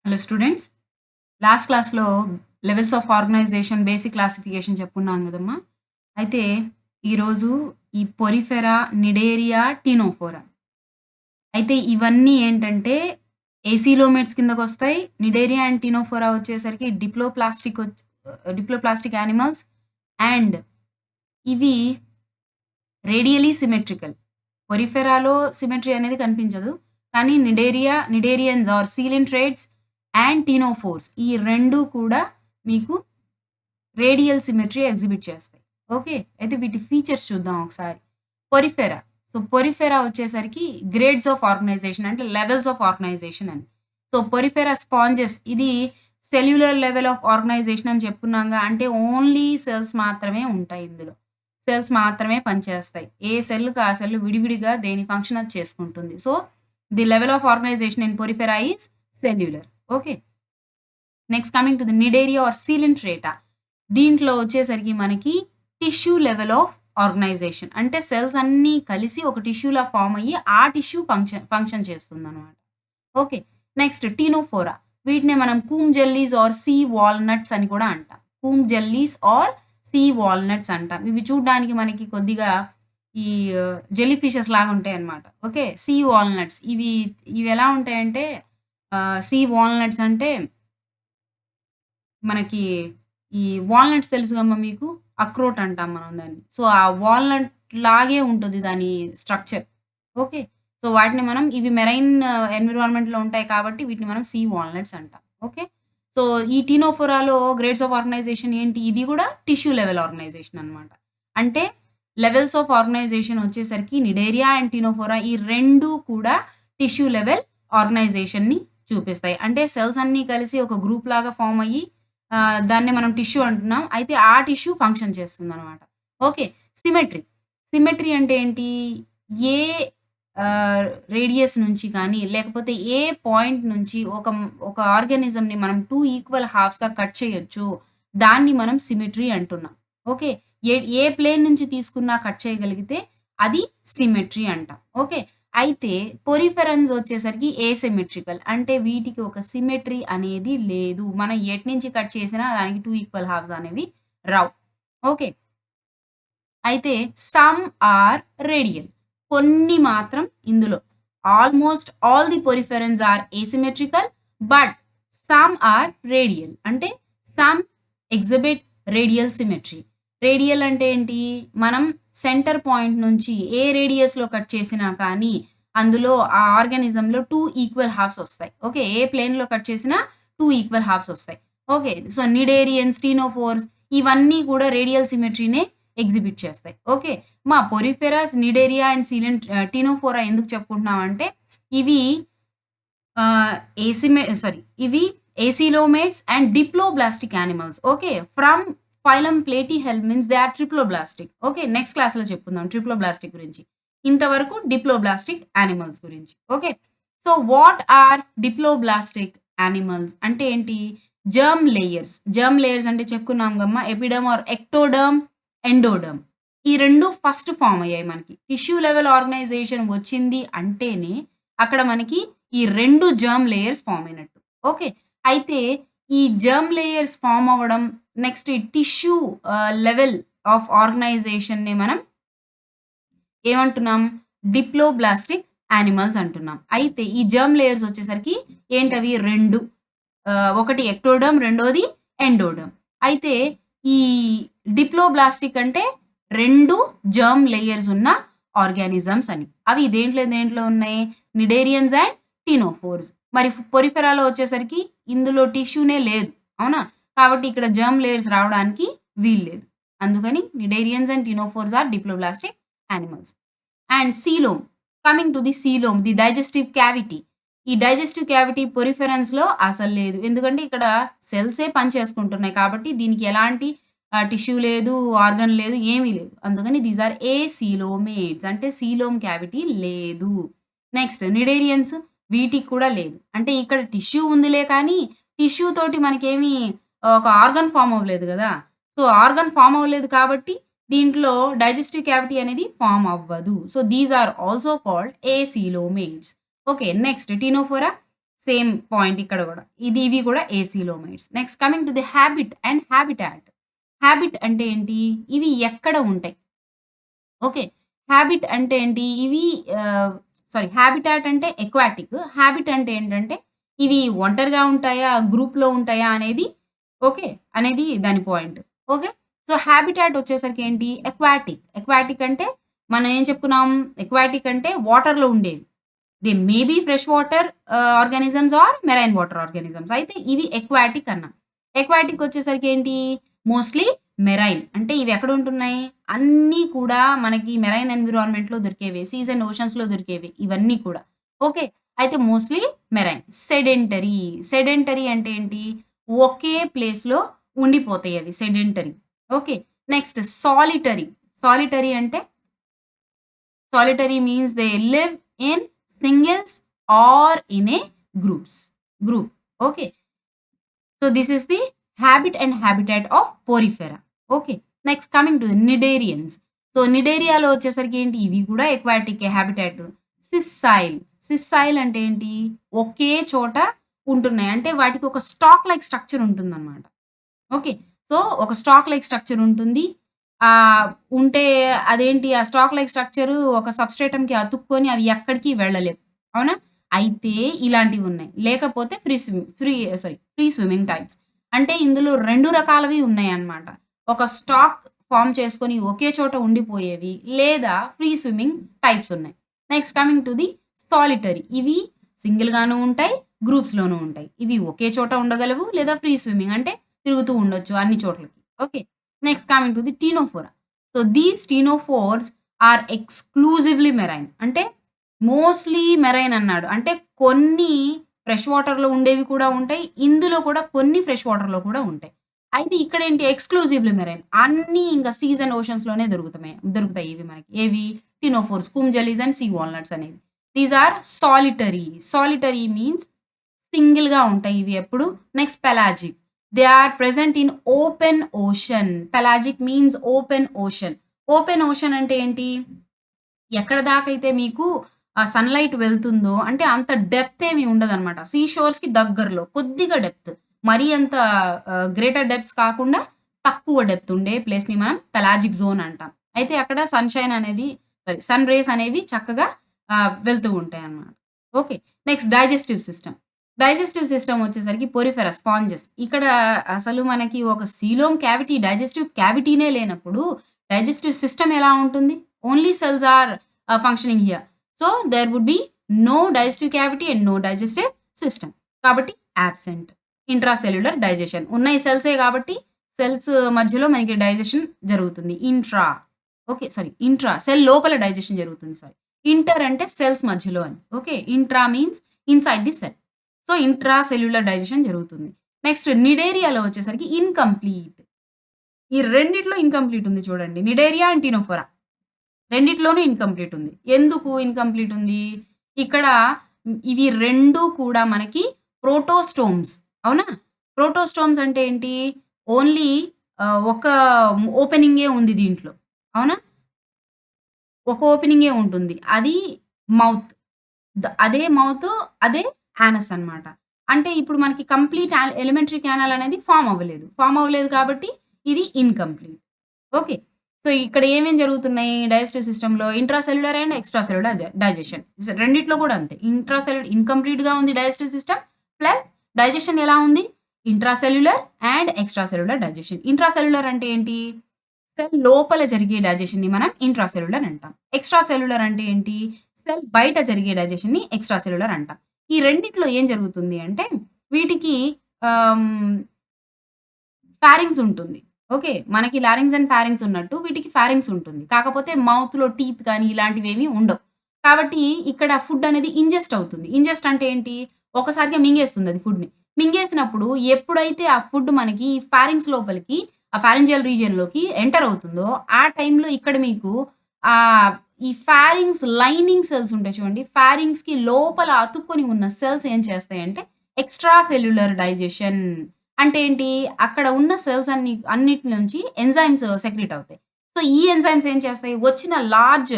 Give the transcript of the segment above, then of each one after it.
Hello students, last క్లాస్‌లో levels of organisation, basic classification చెప్పుకున్నాం గదమ్మా! అయితే ఈరోజు ఈ పొరిఫెరా, నిడేరియా, టినోఫోరా. అయితే ఇవన్నీ ఏంటంటే ఏసీలోమేట్స్ కిందకొస్తాయి. నిడేరియా అండ్ టినోఫోరా వచ్చేసరికి డిప్లోప్లాస్టిక్ యానిమల్స్ అండ్ ఇవి రేడియల్లీ సిమెట్రికల్. పొరిఫెరాలో సిమెట్రీ అనేది కనిపించదు. కానీ నిడేరియన్స్ ఆర్ సీలింట్రేట్స్ అండ్ టినోఫోర్స్ ఈ 2 కూడా మీకు రేడియల్ సిమెట్రీ ఎగ్జిబిట్ చేస్తాయి. ఓకే. అయితే వీటి ఫీచర్స్ చూద్దాం ఒకసారి. పొరిఫెరా. పొరిఫెరా వచ్చేసరికి గ్రేడ్స్ ఆఫ్ ఆర్గనైజేషన్ అంటే లెవెల్స్ ఆఫ్ ఆర్గనైజేషన్ అని. పొరిఫెరా స్పాంజెస్ ఇది సెల్యులర్ లెవెల్ ఆఫ్ ఆర్గనైజేషన్ అని చెప్పుకున్నాంగా. అంటే ఓన్లీ సెల్స్ మాత్రమే ఉంటాయి ఇందులో. సెల్స్ మాత్రమే పనిచేస్తాయి. ఏ సెల్‌కి ఆ సెల్ విడివిడిగా దేని ఫంక్షన్ అది చేసుకుంటుంది. The level of organisation in porifera is cellular. Okay. Next coming to the cnidaria or coelenterata. దీంట్లో వచ్చేసరికి మనకి టిష్యూ లెవెల్ ఆఫ్ ఆర్గనైజేషన్. అంటే సెల్స్ అన్నీ కలిసి ఒక టిష్యూలా ఫార్మ్ అయ్యి ఆ టిష్యూ ఫంక్షన్ చేస్తుందనమాట. ఓకే. Next ctenophora. వీటినే మనం comb jellies or sea walnuts అని కూడా అంటాం. Comb jellies or sea walnuts అంటాం. ఇవి చూడ్డానికి మనకి కొద్దిగా ఈ జెల్లీ ఫిషెస్ లాగా ఉంటాయన్నమాట. ఓకే. సీ వాల్‌నట్స్ ఇవెలా ఉంటాయంటే సీ వాల్‌నట్స్ అంటే మనకి ఈ వాల్‌నట్స్ తెలుసుగమ్మా మీకు? అక్రోట్ అంటాం మనం దాన్ని. ఆ వాల్‌నట్ లాగే ఉంటది దాని స్ట్రక్చర్. ఓకే. వాటిని మనం ఇవి మెరైన్ ఎన్విరాన్మెంట్‌లో ఉంటాయి కాబట్టి వీటిని మనం సీ వాల్‌నట్స్ అంటాం. ఓకే. ఈ టినోఫోరాలో గ్రేడ్స్ ఆఫ్ ఆర్గనైజేషన్ ఏంటి? ఇది కూడా టిష్యూ లెవెల్ ఆర్గనైజేషన్ అన్నమాట. అంటే లెవెల్స్ ఆఫ్ ఆర్గనైజేషన్ వచ్చేసరికి నిడేరియా అండ్ టినోఫోరా ఈ 2 కూడా టిష్యూ లెవెల్ ఆర్గనైజేషన్‌ని చూపిస్తాయి. అంటే సెల్స్ అన్నీ కలిసి ఒక గ్రూప్ లాగా ఫార్మ్ అయ్యి దాన్నే మనం టిష్యూ అంటున్నాం. అయితే ఆ టిష్యూ ఫంక్షన్ చేస్తుందనమాట. ఓకే. సిమెట్రీ. సిమెట్రీ అంటే ఏంటి? ఏ ఆహ్, రేడియస్ నుంచి కానీ, లేకపోతే ఏ పాయింట్ నుంచి ఒక ఆర్గానిజంని మనం 2 ఈక్వల్ హాల్ఫ్స్‌గా కట్ చేయొచ్చు. దాన్ని మనం సిమెట్రీ అంటున్నాం. ఓకే. ఏ ప్లేన్ నుంచి తీసుకున్నా కట్ చేయగలిగితే అది సిమెట్రీ అంటాం. ఓకే. అయితే పొరిఫెరన్స్ వచ్చేసరికి ఏసిమెట్రికల్. అంటే వీటికి ఒక సిమెట్రీ అనేది లేదు. మనం ఎటు నుంచి కట్ చేసినా దానికి 2 ఈక్వల్ హాల్ఫ్స్ అనేవి రావు. ఓకే. అయితే సమ్ ఆర్ రేడియల్. కొన్ని మాత్రం ఇందులో almost all the poriferans are asymmetrical. But some are radial. అంటే some exhibit radial symmetry. Radial అంటే ఏంటి? మనం సెంటర్ పాయింట్ నుంచి ఏ రేడియస్‌లో కట్ చేసినా కానీ అందులో ఆ ఆర్గానిజంలో 2 ఈక్వల్ హాల్ఫ్స్ ఒస్తాయి. ఓకే. ఏ ప్లేన్‌లో కట్ చేసినా 2 ఈక్వల్ హాల్ఫ్స్ ఒస్తాయి. ఓకే. నిడేరియన్స్, టినోఫోర్స్ ఇవన్నీ కూడా రేడియల్ సిమెట్రీనే ఎగ్జిబిట్ చేస్తాయి. Okay. Poriferas, cnidaria and ctenophora ఎందుకు చెప్పుకుంటున్నామంటే ఇవి ఆహ్, ఇవి acoelomates and diploblastic animals. Okay. From phylum platyhelminthes they are triploblastic. Okay. Next క్లాస్‌లో చెప్పుకుందాం ట్రిప్లోబ్లాస్టిక్ గురించి. ఇంతవరకు డిప్లోబ్లాస్టిక్ యానిమల్స్ గురించి. Okay. What are diploblastic animals అంటే ఏంటి? Germ layers. జెర్మ్ లేయర్స్ అంటే చెప్పుకున్నాం గమ్మా ఎపిడర్మ్ ఆర్ ఎక్టోడర్మ్, ఎండోడర్మ్. ఈ 2 ఫస్ట్ ఫార్మ్ అయ్యాయి మనకి. టిష్యూ లెవెల్ ఆర్గనైజేషన్ వచ్చింది అంటేనే అక్కడ మనకి ఈ 2 జెర్మ్ లేయర్స్ ఫార్మ్ అయినట్టు. ఓకే. అయితే ఈ జెర్మ్ లేయర్స్ ఫార్మ్ అవ్వడం నెక్స్ట్ ఈ టిష్యూ లెవెల్ ఆఫ్ ఆర్గనైజేషన్‌ని మనం ఏమంటున్నాం? డిప్లోబ్లాస్టిక్ యానిమల్స్ అంటున్నాం. అయితే ఈ జెర్మ్ లేయర్స్ వచ్చేసరికి ఏంటవి 2 ఒకటి ఎక్టోడర్మ్, రెండోది ఎండోడర్మ్. అయితే ఈ డిప్లోబ్లాస్టిక్ అంటే 2 జెర్మ్ లేయర్స్ ఉన్న ఆర్గానిజమ్స్ అని. అవి దేంట్లో ఉన్నాయి? Cnidarians and ctenophores. మరి పొరిఫెరాలో వచ్చేసరికి ఇందులో టిష్యూనే లేదు. అవునా? కాబట్టి ఇక్కడ జెర్మ్ లేయర్స్ రావడానికి వీల్లేదు. అందుకని cnidarians and ctenophores are diploblastic animals. And coelom. Coming to the coelom, the digestive cavity. ఈ డైజెస్టివ్ క్యావిటీ పొరిఫెరన్స్‌లో అసలు లేదు. ఎందుకంటే ఇక్కడ సెల్సే పనిచేసుకుంటున్నాయి కాబట్టి దీనికి ఎలాంటి టిష్యూ లేదు, ఆర్గాన్ లేదు, ఏమీ లేదు. అందుకని దీస్ ఆర్ ఏసీలోమేట్స్ అంటే సీలోమ్ క్యావిటీ లేదు. నెక్స్ట్ నిడేరియన్స్ వీటికి కూడా లేదు. అంటే ఇక్కడ టిష్యూ ఉందిలే కానీ టిష్యూ తోటి మనకేమి ఒక ఆర్గాన్ ఫార్మ్ అవ్వలేదు గదా! ఆర్గాన్ ఫార్మ్ అవ్వలేదు కాబట్టి దీంట్లో డైజెస్టివ్ క్యావిటీ అనేది ఫార్మ్ అవ్వదు. These are also called acoelomates. Okay. Next ctenophora. Same point ఇక్కడ గూడా. ఇవి గూడా acoelomates. Next coming to the habit and habitat. Habit అంటే ఏంటి? ఇవి ఎక్కడ ఉంటాయి? ఓకే. హాబిట్ అంటే ఏంటి? ఇవి హాబిటాట్ అంటే ఎక్వాటిక్. హాబిట్ అంటే ఏంటంటే, ఇవి ఒంటరిగా ఉంటాయా? గ్రూప్‌లో ఉంటాయా? అనేది ఓకే. అనేది దాని పాయింట్. ఓకే. సో, హాబిటాట్ వచ్చేసరికి ఏంటి? ఎక్వాటిక్. ఎక్వాటిక్ అంటే మనం ఏం చెప్పుకున్నాం? ఎక్వాటిక్ అంటే వాటర్‌లో ఉండేవి. They may be fresh water organisms or marine water organisms. అయితే ఇవి ఎక్వాటిక్ అన్నాం. ఎక్వాటిక్ వచ్చేసరికి ఏంటి? Mostly marine. అంటే ఇవి ఎక్కడ ఉంటున్నాయి? అన్నీ కూడా మనకి మెరైన్ ఎన్విరాన్మెంట్‌లో దొరికేవే. సీస్ అండ్ ఓషన్స్‌లో దొరికేవే ఇవన్నీ కూడా. ఓకే. అయితే మోస్ట్‌లీ మెరైన్. సెడెంటరీ. సెడెంటరీ అంటే ఏంటి? ఒకే ప్లేస్‌లో ఉండిపోతాయి అవి sedentary. Okay. Next solitary. Solitary అంటే solitary means they live in singles or in a group. Okay. So this is the habit and habitat of porifera. Okay. Next coming to the nidarians. So నిడేరియాలో వచ్చేసరికి ఏంటి? ఇవి కూడా ఎక్వాటికే habitat. సిస్సైల్. సిస్సైల్ అంటే ఏంటి? ఒకే చోట ఉంటున్నాయి. అంటే వాటికి ఒక స్టాక్ లైక్ స్ట్రక్చర్ ఉంటుందన్నమాట. ఓకే. సో, ఒక స్టాక్ లైక్ స్ట్రక్చర్ ఉంటుంది. ఉంటే అదేంటి ఆ స్టాక్ లైక్ స్ట్రక్చరు ఒక సబ్‌స్ట్రేటమ్‌కి అతుక్కొని అవి ఎక్కడికి వెళ్ళలేవు. అవునా? అయితే ఇలాంటివున్నాయి. లేకపోతే ఫ్రీ స్విమ్మింగ్ టైప్స్. అంటే ఇందులో 2 రకాలవి ఉన్నాయన్నమాట. ఒక స్టాక్ ఫార్మ్ చేసుకొని ఒకే చోట ఉండిపోయేవి. లేదా ఫ్రీ స్విమ్మింగ్ టైప్స్ ఉన్నాయి. Next coming to the solitary. ఇవి సింగిల్‌గాను ఉంటాయి. గ్రూప్స్‌లోనూ ఉంటాయి. ఇవి ఒకే చోట ఉండగలవు. లేదా ఫ్రీ స్విమ్మింగ్ అంటే తిరుగుతూ ఉండొచ్చు అన్ని చోట్లకి. Okay. Next coming to the ctenophora. So, these ctenophores are exclusively marine. అంటే మోస్ట్‌లీ మెరైన్ అన్నాడు. అంటే కొన్ని ఫ్రెష్ వాటర్‌లో ఉండేవి కూడా ఉంటాయి. ఇందులో కూడా కొన్ని ఫ్రెష్ వాటర్‌లో కూడా ఉంటాయి. అయితే ఇక్కడేంటి ఎక్స్‌క్లూజివ్‌లీ మెరైన్. అన్నీ ఇంకా సీస్ అండ్ ఓషన్స్‌లోనే దొరుకుతాయి ఇవి మనకి. ఏవి? Ctenophores, comb jellies and sea walnuts అనేవి. These are solitary. Solitary means సింగిల్‌గా ఉంటాయి ఇవి ఎప్పుడు. Next pelagic. They are present in open ocean. Pelagic means open ocean. Open ocean అంటే ఏంటి? ఎక్కడ దాకైతే మీకు సన్‌లైట్ వెళ్తుందో అంటే అంత డెప్త్ ఏమి ఉండదనమాట. సీ షోర్స్‌కి దగ్గరలో కొద్దిగా డెప్త్. మరీ అంత గ్రేటర్ డెప్త్స్ కాకుండా తక్కువ డెప్త్ ఉండే ప్లేస్‌ని మనం పెలాజిక్ జోన్ అంటాం. అయితే అక్కడ సన్ రేస్ అనేవి చక్కగా వెళ్తూ ఉంటాయన్నమాట. Okay. Next digestive system. Digestive system వచ్చేసరికి పోరిఫెరా స్పాంజెస్. ఇక్కడ అసలు మనకి ఒక సీలోమ్ క్యావిటీ, డైజెస్టివ్ క్యావిటీనే లేనప్పుడు డైజెస్టివ్ సిస్టమ్ ఎలా ఉంటుంది? Only cells are functioning here. So, there would be no digestive cavity and no digestive system. కాబట్టి యాబ్సెంట్. Intracellular digestion. ఉన్నాయి సెల్సే కాబట్టి సెల్స్ మధ్యలో మనకి డైజెషన్ జరుగుతుంది. ఇంట్రా సెల్ లోపల డైజెషన్ జరుగుతుంది. ఇంటర్ అంటే సెల్స్ మధ్యలో అని. Okay. Intra means inside the cell. So, intra cellular digestion జరుగుతుంది. నెక్స్ట్ నిడేరియాలో వచ్చేసరికి ఇన్‌కంప్లీట్. ఈ రెండిట్లో ఇన్‌కంప్లీట్ ఉంది చూడండి. Cnidaria and ctenophora. రెండిట్లోనూ ఇన్‌కంప్లీట్ ఉంది. ఎందుకు ఇన్‌కంప్లీట్ ఉంది? ఇక్కడ ఇవి 2 కూడా మనకి ప్రోటోస్టోమ్స్. అవునా? ప్రోటోస్టోమ్స్ అంటే ఏంటి? ఓన్లీ ఒక ఓపెనింగే ఉంది దీంట్లో. అవునా? ఒక ఓపెనింగే ఉంటుంది. అది మౌత్. అదే మౌత్, అదే యానస్ అన్నమాట. అంటే ఇప్పుడు మనకి కంప్లీట్ ఎలిమెంటరీ కానల్ అనేది ఫార్మ్ అవ్వలేదు. ఫార్మ్ అవ్వలేదు కాబట్టి ఇది ఇన్‌కంప్లీట్. ఓకే. సో, ఇక్కడ ఏమేం జరుగుతున్నాయి డైజెస్టివ్ సిస్టమ్‌లో intracellular and extra cellular digestion. రెండిట్లో కూడా అంతే. ఇన్‌కంప్లీట్‌గా ఉంది డైజెస్టివ్ సిస్టమ్. ప్లస్ డైజెషన్ ఎలా ఉంది? Intracellular and extra cellular digestion. Intracellular అంటే ఏంటి? సెల్ లోపల జరిగే డైజెషన్‌ని మనం ఇంట్రాసెల్యులర్ అంటాం. ఎక్స్‌ట్రా సెల్యులర్ అంటే ఏంటి? సెల్ బయట జరిగే డైజెషన్‌ని ఎక్స్‌ట్రా సెల్యులర్ అంటాం. ఈ రెండిట్లో ఏం జరుగుతుంది అంటే వీటికి ఆహ్, ఫారింగ్స్ ఉంటుంది. ఓకే. మనకి లారింగ్స్ అండ్ ఫారింగ్స్ ఉన్నట్టు వీటికి ఫారింగ్స్ ఉంటుంది. కాకపోతే మౌత్‌లో టీత్ కానీ ఇలాంటివేమీ ఉండవు. కాబట్టి ఇక్కడ ఫుడ్ అనేది ఇంజెస్ట్ అవుతుంది. ఇంజెస్ట్ అంటే ఏంటి? ఒకసారిగా మింగేస్తుంది అది ఫుడ్‌ని. మింగేసినప్పుడు ఎప్పుడైతే ఆ ఫుడ్ మనకి ఫారింగ్స్ లోపలికి ఆ ఫారింజియల్ రీజియన్‌లోకి ఎంటర్ అవుతుందో ఆ టైంలో ఇక్కడ మీకు ఆహ్, ఈ ఫారింగ్స్ లైనింగ్ సెల్స్ ఉంటాయి చూడండి. ఫారింగ్స్‌కి లోపల అతుక్కొని ఉన్న సెల్స్ ఏం చేస్తాయంటే ఎక్స్‌ట్రా సెల్యులర్ డైజెషన్ అంటే ఏంటి? అక్కడ ఉన్న సెల్స్ అన్నిటి నుంచి ఎంజైమ్స్ సెక్రీట్ అవుతాయి. సో, ఈ ఎంజైమ్స్ ఏం చేస్తాయి? వచ్చిన లార్జ్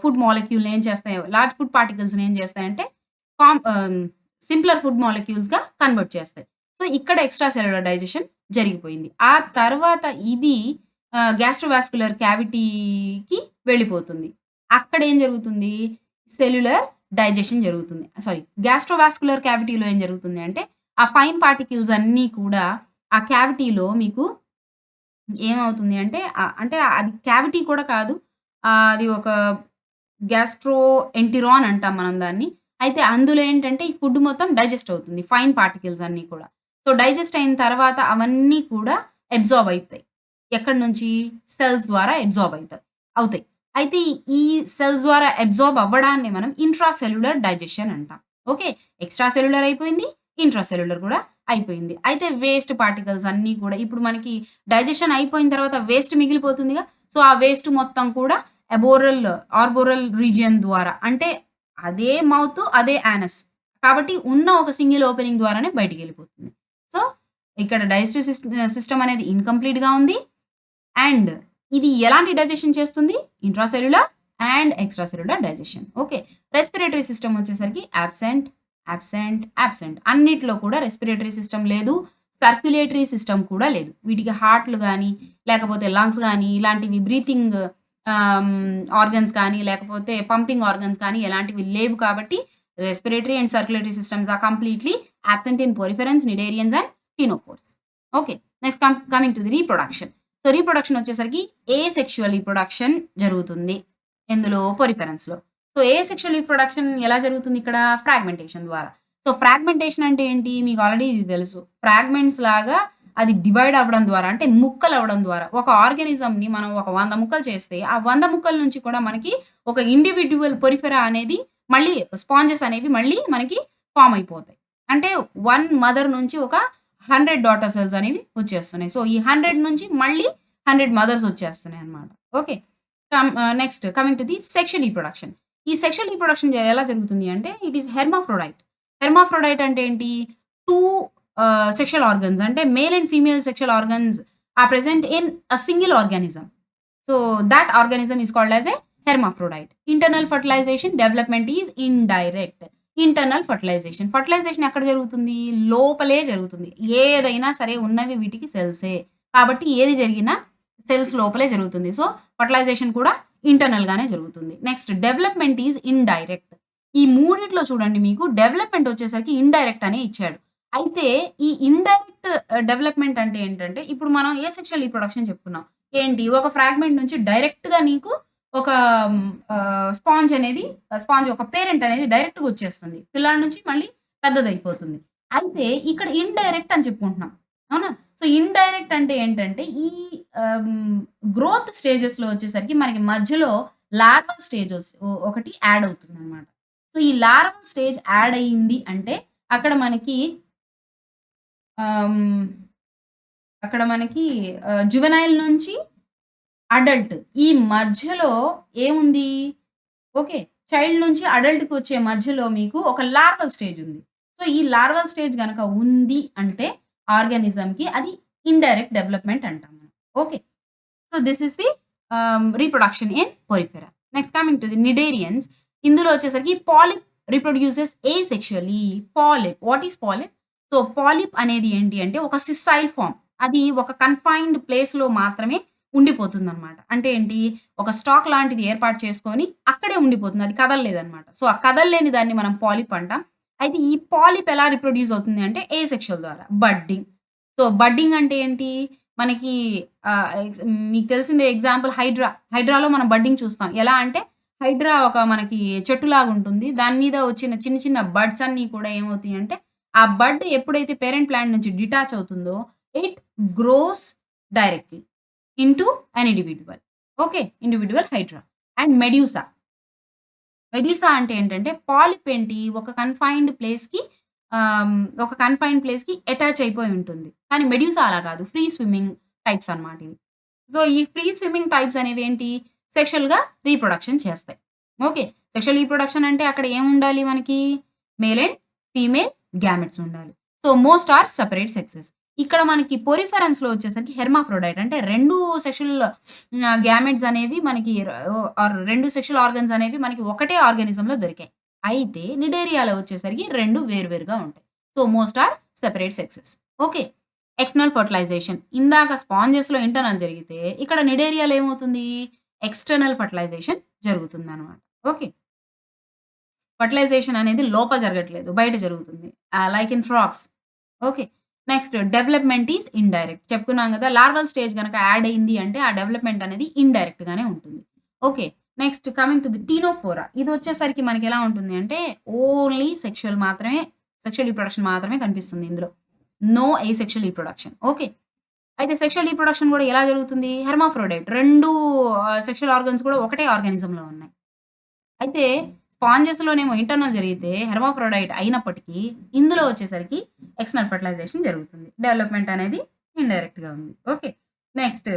ఫుడ్ మాలిక్యూల్‌ని ఏం చేస్తాయి? లార్జ్ ఫుడ్ పార్టికల్స్‌ని ఏం చేస్తాయంటే కామ్ ఆహ్, సింప్లర్ ఫుడ్ మాలిక్యూల్స్‌గా కన్వర్ట్ చేస్తాయి. సో, ఇక్కడ ఎక్స్‌ట్రా సెల్యులర్ డైజెషన్ జరిగిపోయింది. ఆ తర్వాత ఇది గ్యాస్ట్రోవాస్కులర్ క్యావిటీకి వెళ్ళిపోతుంది. అక్కడేం జరుగుతుంది? సెల్యులర్ డైజెషన్ జరుగుతుంది. సారీ, గ్యాస్ట్రోవాస్కులర్ క్యావిటీలో ఏం జరుగుతుంది అంటే, ఆ ఫైన్ పార్టికల్స్ అన్నీ కూడా ఆ క్యావిటీలో మీకు ఏమవుతుంది అంటే అంటే అది క్యావిటీ కూడా కాదు. అది ఒక గ్యాస్ట్రో ఎంటిరాన్ అంటాం మనం దాన్ని. అయితే అందులో ఏంటంటే ఈ ఫుడ్ మొత్తం డైజెస్ట్ అవుతుంది. ఫైన్ పార్టికల్స్ అన్నీ కూడా. సో, డైజెస్ట్ అయిన తర్వాత అవన్నీ కూడా అబ్సార్బ్ అయితాయి. ఎక్కడి నుంచి? సెల్స్ ద్వారా అబ్సార్బ్ అవుతాయి. అయితే ఈ సెల్స్ ద్వారా అబ్సార్బ్ అవ్వడాన్ని మనం ఇంట్రా సెల్యులర్ డైజెషన్ అంటాం. ఓకే. ఎక్స్‌ట్రా సెల్యులర్ అయిపోయింది. ఇంట్రా సెల్యులర్ కూడా అయిపోయింది. అయితే వేస్ట్ పార్టికల్స్ అన్నీ కూడా ఇప్పుడు మనకి డైజెషన్ అయిపోయిన తర్వాత వేస్ట్ మిగిలిపోతుందిగా. సో, ఆ వేస్ట్ మొత్తం కూడా ఆర్బోరల్ రీజియన్ ద్వారా అంటే అదే మౌత్, అదే యానస్. కాబట్టి ఉన్న ఒక సింగిల్ ఓపెనింగ్ ద్వారానే బయటికెళ్ళిపోతుంది. సో, ఇక్కడ డైజెస్టివ్ సిస్టమ్ అనేది ఇన్‌కంప్లీట్‌గా ఉంది. అండ్ ఇది ఎలాంటి డైజెషన్ చేస్తుంది? Intracellular and extra cellular digestion. Okay. Respiratory system వచ్చేసరికి అబ్సెంట్ అన్నిట్లో కూడా రెస్పిరేటరీ సిస్టమ్ లేదు. సర్క్యులేటరీ సిస్టమ్ కూడా లేదు. వీటికి హార్ట్‌లు గాని, లేకపోతే లంగ్స్ గాని, ఇలాంటివి బ్రీతింగ్ ఆర్గన్స్ కానీ, లేకపోతే పంపింగ్ ఆర్గన్స్ కానీ ఎలాంటివి లేవు కాబట్టి respiratory and circulatory systems are completely absent in poriferans, cnidarians and ctenophores. Okay. Next coming to the reproduction. So, reproduction వచ్చేసరికి ఏసెక్షువల్ రీప్రొడక్షన్ జరుగుతుంది. ఎందులో? పోరిఫెరన్స్‌లో. సో, ఏసెక్షువల్ రీప్రొడక్షన్ ఎలా జరుగుతుంది ఇక్కడ? ఫ్రాగ్మెంటేషన్ ద్వారా. సో, ఫ్రాగ్మెంటేషన్ అంటే ఏంటి? మీకు ఆల్రెడీ ఇది తెలుసు. ఫ్రాగ్మెంట్స్ లాగా అది డివైడ్ అవ్వడం ద్వారా అంటే ముక్కలవ్వడం ద్వారా ఒక ఆర్గానిజంని మనం ఒక 100 ముక్కలు చేస్తే, ఆ 100 ముక్కల నుంచి కూడా మనకి ఒక ఇండివిడ్యువల్ పొరిఫెరా అనేది మళ్ళీ స్పాంజెస్ అనేవి మళ్ళీ మనకి ఫార్మ్ అయిపోతాయి. అంటే 1 మదర్ నుంచి ఒక 100 డాటర్ సెల్స్ అనేవి వచ్చేస్తున్నాయి. సో, ఈ 100 నుంచి మళ్ళీ 100 మదర్స్ వచ్చేస్తున్నాయన్నమాట. Okay. Next coming to the sexual reproduction. ఈ సెక్షువల్ రీప్రొడక్షన్ ఎలా జరుగుతుంది అంటే ఇట్ ఈస్ హెర్మాఫ్రోడైట్. హెర్మాఫ్రోడైట్ అంటే ఏంటి? 2 సెక్షువల్ ఆర్గన్స్ అంటే male and female sexual organs are present in a single organism. So, that organism is called as a hermaphrodite. Internal fertilization development is indirect. Internal fertilisation. Fertilisation ఎక్కడ జరుగుతుంది? లోపలే జరుగుతుంది. ఏదైనా సరే ఉన్నవి వీటికి సెల్సే. కాబట్టి ఏది జరిగినా సెల్స్ లోపలే జరుగుతుంది. సో, ఫర్టిలైజేషన్ కూడా ఇంటర్నల్‌గానే జరుగుతుంది. Next development is indirect. ఈ మూడిట్లో చూడండి మీకు డెవలప్‌మెంట్ వచ్చేసరికి ఇండైరెక్ట్ అనే ఇచ్చాడు. అయితే ఈ ఇండైరెక్ట్ డెవలప్‌మెంట్ అంటే ఏంటంటే ఇప్పుడు మనం ఏసెక్షువల్ రీప్రొడక్షన్ చెప్పుకున్నాం. ఏంటి? ఒక ఫ్రాగ్మెంట్ నుంచి డైరెక్ట్‌గా నీకు ఒక స్పాంజ్ ఒక పేరెంట్ అనేది డైరెక్ట్‌గా వచ్చేస్తుంది. పిల్లాడి నుంచి మళ్ళీ పెద్దదయిపోతుంది. అయితే ఇక్కడ ఇండైరెక్ట్ అని చెప్పుకుంటున్నాం. అవునా? సో, ఇండైరెక్ట్ అంటే ఏంటంటే ఈ ఆహ్, గ్రోత్ స్టేజెస్‌లో వచ్చేసరికి మనకి మధ్యలో లార్వల్ స్టేజెస్ ఒకటి యాడ్ అవుతుందనమాట. సో, ఈ లార్వల్ స్టేజ్ యాడ్ అయింది అంటే అక్కడ మనకి ఆహ్, అక్కడ మనకి జువెనైల్ నుంచి అడల్ట్ ఈ మధ్యలో ఏముంది? ఓకే. చైల్డ్ నుంచి అడల్ట్‌కి వచ్చే మధ్యలో మీకు ఒక లార్వల్ స్టేజ్ ఉంది. సో, ఈ లార్వల్ స్టేజ్ గనక ఉంది అంటే ఆర్గానిజంకి అది ఇండైరెక్ట్ డెవలప్‌మెంట్ అంటాం మనం. Okay. So, this is the reproduction in porifera. Next coming to the cnidarians. ఇందులో వచ్చేసరికి polyp reproduces asexually. Polyp. What is polyp? So, polyp అనేది ఏంటి అంటే ఒక సిస్సైల్ ఫార్మ్. అది ఒక కన్‌ఫైన్డ్ ప్లేస్‌లో మాత్రమే ఉండిపోతుందనమాట. అంటే ఏంటి? ఒక స్టాక్ లాంటిది ఏర్పాటు చేసుకొని అక్కడే ఉండిపోతుంది. అది కదలలేదనమాట. సో, ఆ కదలలేని దాన్ని మనం పాలిప్ అంటాం. అయితే ఈ పాలిప్ ఎలా రిప్రొడ్యూస్ అవుతుంది అంటే ఏసెక్షువల్ ద్వారా. బడ్డింగ్. సో, బడ్డింగ్ అంటే ఏంటి? మనకి మీకు తెలిసిందే ఎగ్జాంపుల్ హైడ్రా. హైడ్రాలో మనం బడ్డింగ్ చూస్తాం. ఎలా అంటే హైడ్రా ఒక మనకి చెట్టులాగుంటుంది. దాని మీద వచ్చిన చిన్న చిన్న బడ్స్ అన్నీ కూడా ఏమవుతాయి అంటే ఆ బడ్ ఎప్పుడైతే పేరెంట్ ప్లాంట్ నుంచి డిటాచ్ అవుతుందో it grows directly into an individual. Okay. Individual hydra. And medusa. Medusa అంటే ఏంటంటే పాలిప్ ఏంటి? ఒక కన్‌ఫైన్డ్ ప్లేస్‌కి అటాచ్ అయిపోయి ఉంటుంది. కానీ మెడ్యూసా అలా కాదు. ఫ్రీ స్విమ్మింగ్ టైప్స్ అన్నమాట ఇవి. సో, ఈ ఫ్రీ స్విమ్మింగ్ టైప్స్ అనేవి ఏంటి? సెక్షువల్‌గా రీప్రొడక్షన్ చేస్తాయి. ఓకే. సెక్షువల్ రీప్రొడక్షన్ అంటే అక్కడ ఏముండాలి మనకి? మేల్ అండ్ ఫీమేల్ గ్యామెట్స్ ఉండాలి. So, most are separate sexes. ఇక్కడ మనకి పోరిఫెరన్స్‌లో వచ్చేసరికి హెర్మాఫ్రోడైట్ అంటే 2 సెక్షువల్ గ్యామెట్స్ అనేవి మనకి ఆర్ 2 సెక్షువల్ ఆర్గన్స్ అనేవి మనకి ఒకటే ఆర్గానిజంలో దొరికాయి. అయితే నిడేరియాలో వచ్చేసరికి 2 వేరువేరుగా ఉంటాయి. So, most are separate sexes. Okay. External fertilisation ఇందాక స్పాంజెస్‌లో ఇంటర్నల్ జరిగితే, ఇక్కడ నిడేరియాలో ఏమవుతుంది? ఎక్స్టర్నల్ ఫెర్టిలైజేషన్ జరుగుతుందనమాట. ఓకే. ఫెర్టిలైజేషన్ అనేది లోపల జరగట్లేదు. బయట జరుగుతుంది. Like in frogs. Okay. Next development is indirect. చెప్పుకున్నాం గదా! లార్వల్ స్టేజ్ గనక యాడ్ అయింది అంటే, ఆ డెవలప్‌మెంట్ అనేది ఇండైరెక్ట్ గానే ఉంటుంది. Okay. Next coming to the ctenophora. ఇదొచ్చేసరికి మనకెలా ఉంటుంది అంటే, ఓన్లీ సెక్షువల్ రీప్రొడక్షన్ మాత్రమే కనిపిస్తుంది ఇందులో. No asexual reproduction. ఓకే. అయితే సెక్షువల్ రీప్రొడక్షన్ గూడా ఎలా జరుగుతుంది? హెర్మాఫ్రోడైట్ 2 సెక్షువల్ ఆర్గాన్స్ కూడా ఒకటే ఆర్గానిజంలో ఉన్నాయి. అయితే స్పాంజెస్‌లోనేమో ఇంటర్నల్ జరిగితే హెర్మాఫ్రోడైట్ అయినప్పటికీ, ఇందులో వచ్చేసరికి ఎక్స్టర్నల్ ఫెర్టిలైజేషన్ జరుగుతుంది. డెవలప్‌మెంట్ అనేది ఇండైరెక్ట్‌గా ఉంది. ఓకే. Next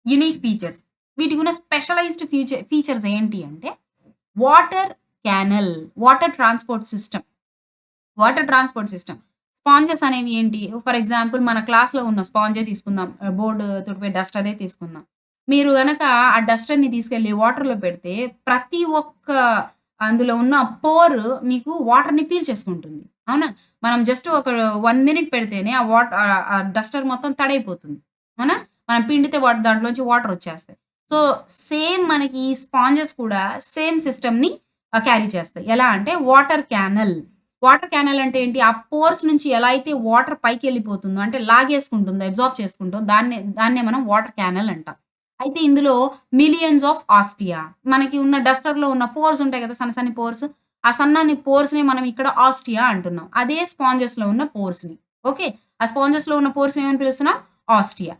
unique features. వీటికున్న స్పెషలైజ్డ్ ఫీచర్స్ ఏంటి అంటే, water canal, water transport system. Water transport system. Sponges అనేవి ఏంటి? ఫర్ ఎగ్జాంపుల్ మన క్లాస్‌లో ఉన్న స్పాంజే తీసుకుందాం. బోర్డ్ తుడిపే డస్టరే తీసుకుందాం. మీరు గనక ఆ డస్టర్‌ని తీసుకెళ్ళి వాటర్‌లో పెడితే ప్రతి ఒక్క అందులో ఉన్న పోర్ మీకు వాటర్‌ని పీల్చేసుకుంటుంది. అవునా? మనం జస్ట్ ఒక 1 మినిట్ పెడితేనే ఆ డస్టర్ మొత్తం తడైపోతుంది. అవునా? మనం పిండితే దాంట్లోంచి వాటర్ వచ్చేస్తాయి. సో, సేమ్ మనకి ఈ స్పాంజెస్ కూడా సేమ్ సిస్టమ్‌ని క్యారీ చేస్తాయి. ఎలా అంటే వాటర్ క్యానల్. వాటర్ క్యానల్ అంటే ఏంటి? ఆ పోర్స్ నుంచి ఎలా అయితే వాటర్ పైకెళ్ళిపోతుందో అంటే లాగేసుకుంటుందో, అబ్జార్బ్ చేసుకుంటో దాన్నే మనం వాటర్ క్యానల్ అంటాం. అయితే ఇందులో మిలియన్స్ ఆఫ్ ఆస్టియా మనకి ఉన్న డస్టర్‌లో ఉన్న పోర్స్ ఉంటాయి కదా! సన్న సన్ని పోర్స్. ఆ సన్నని పోర్స్‌ని మనం ఇక్కడ ఆస్టియా అంటున్నాం. అదే స్పాంజెస్‌లో ఉన్న పోర్స్‌ని. ఓకే. ఆ స్పాంజెస్‌లో ఉన్న పోర్స్ ఏమని పిలుస్తున్నాం? Ostia.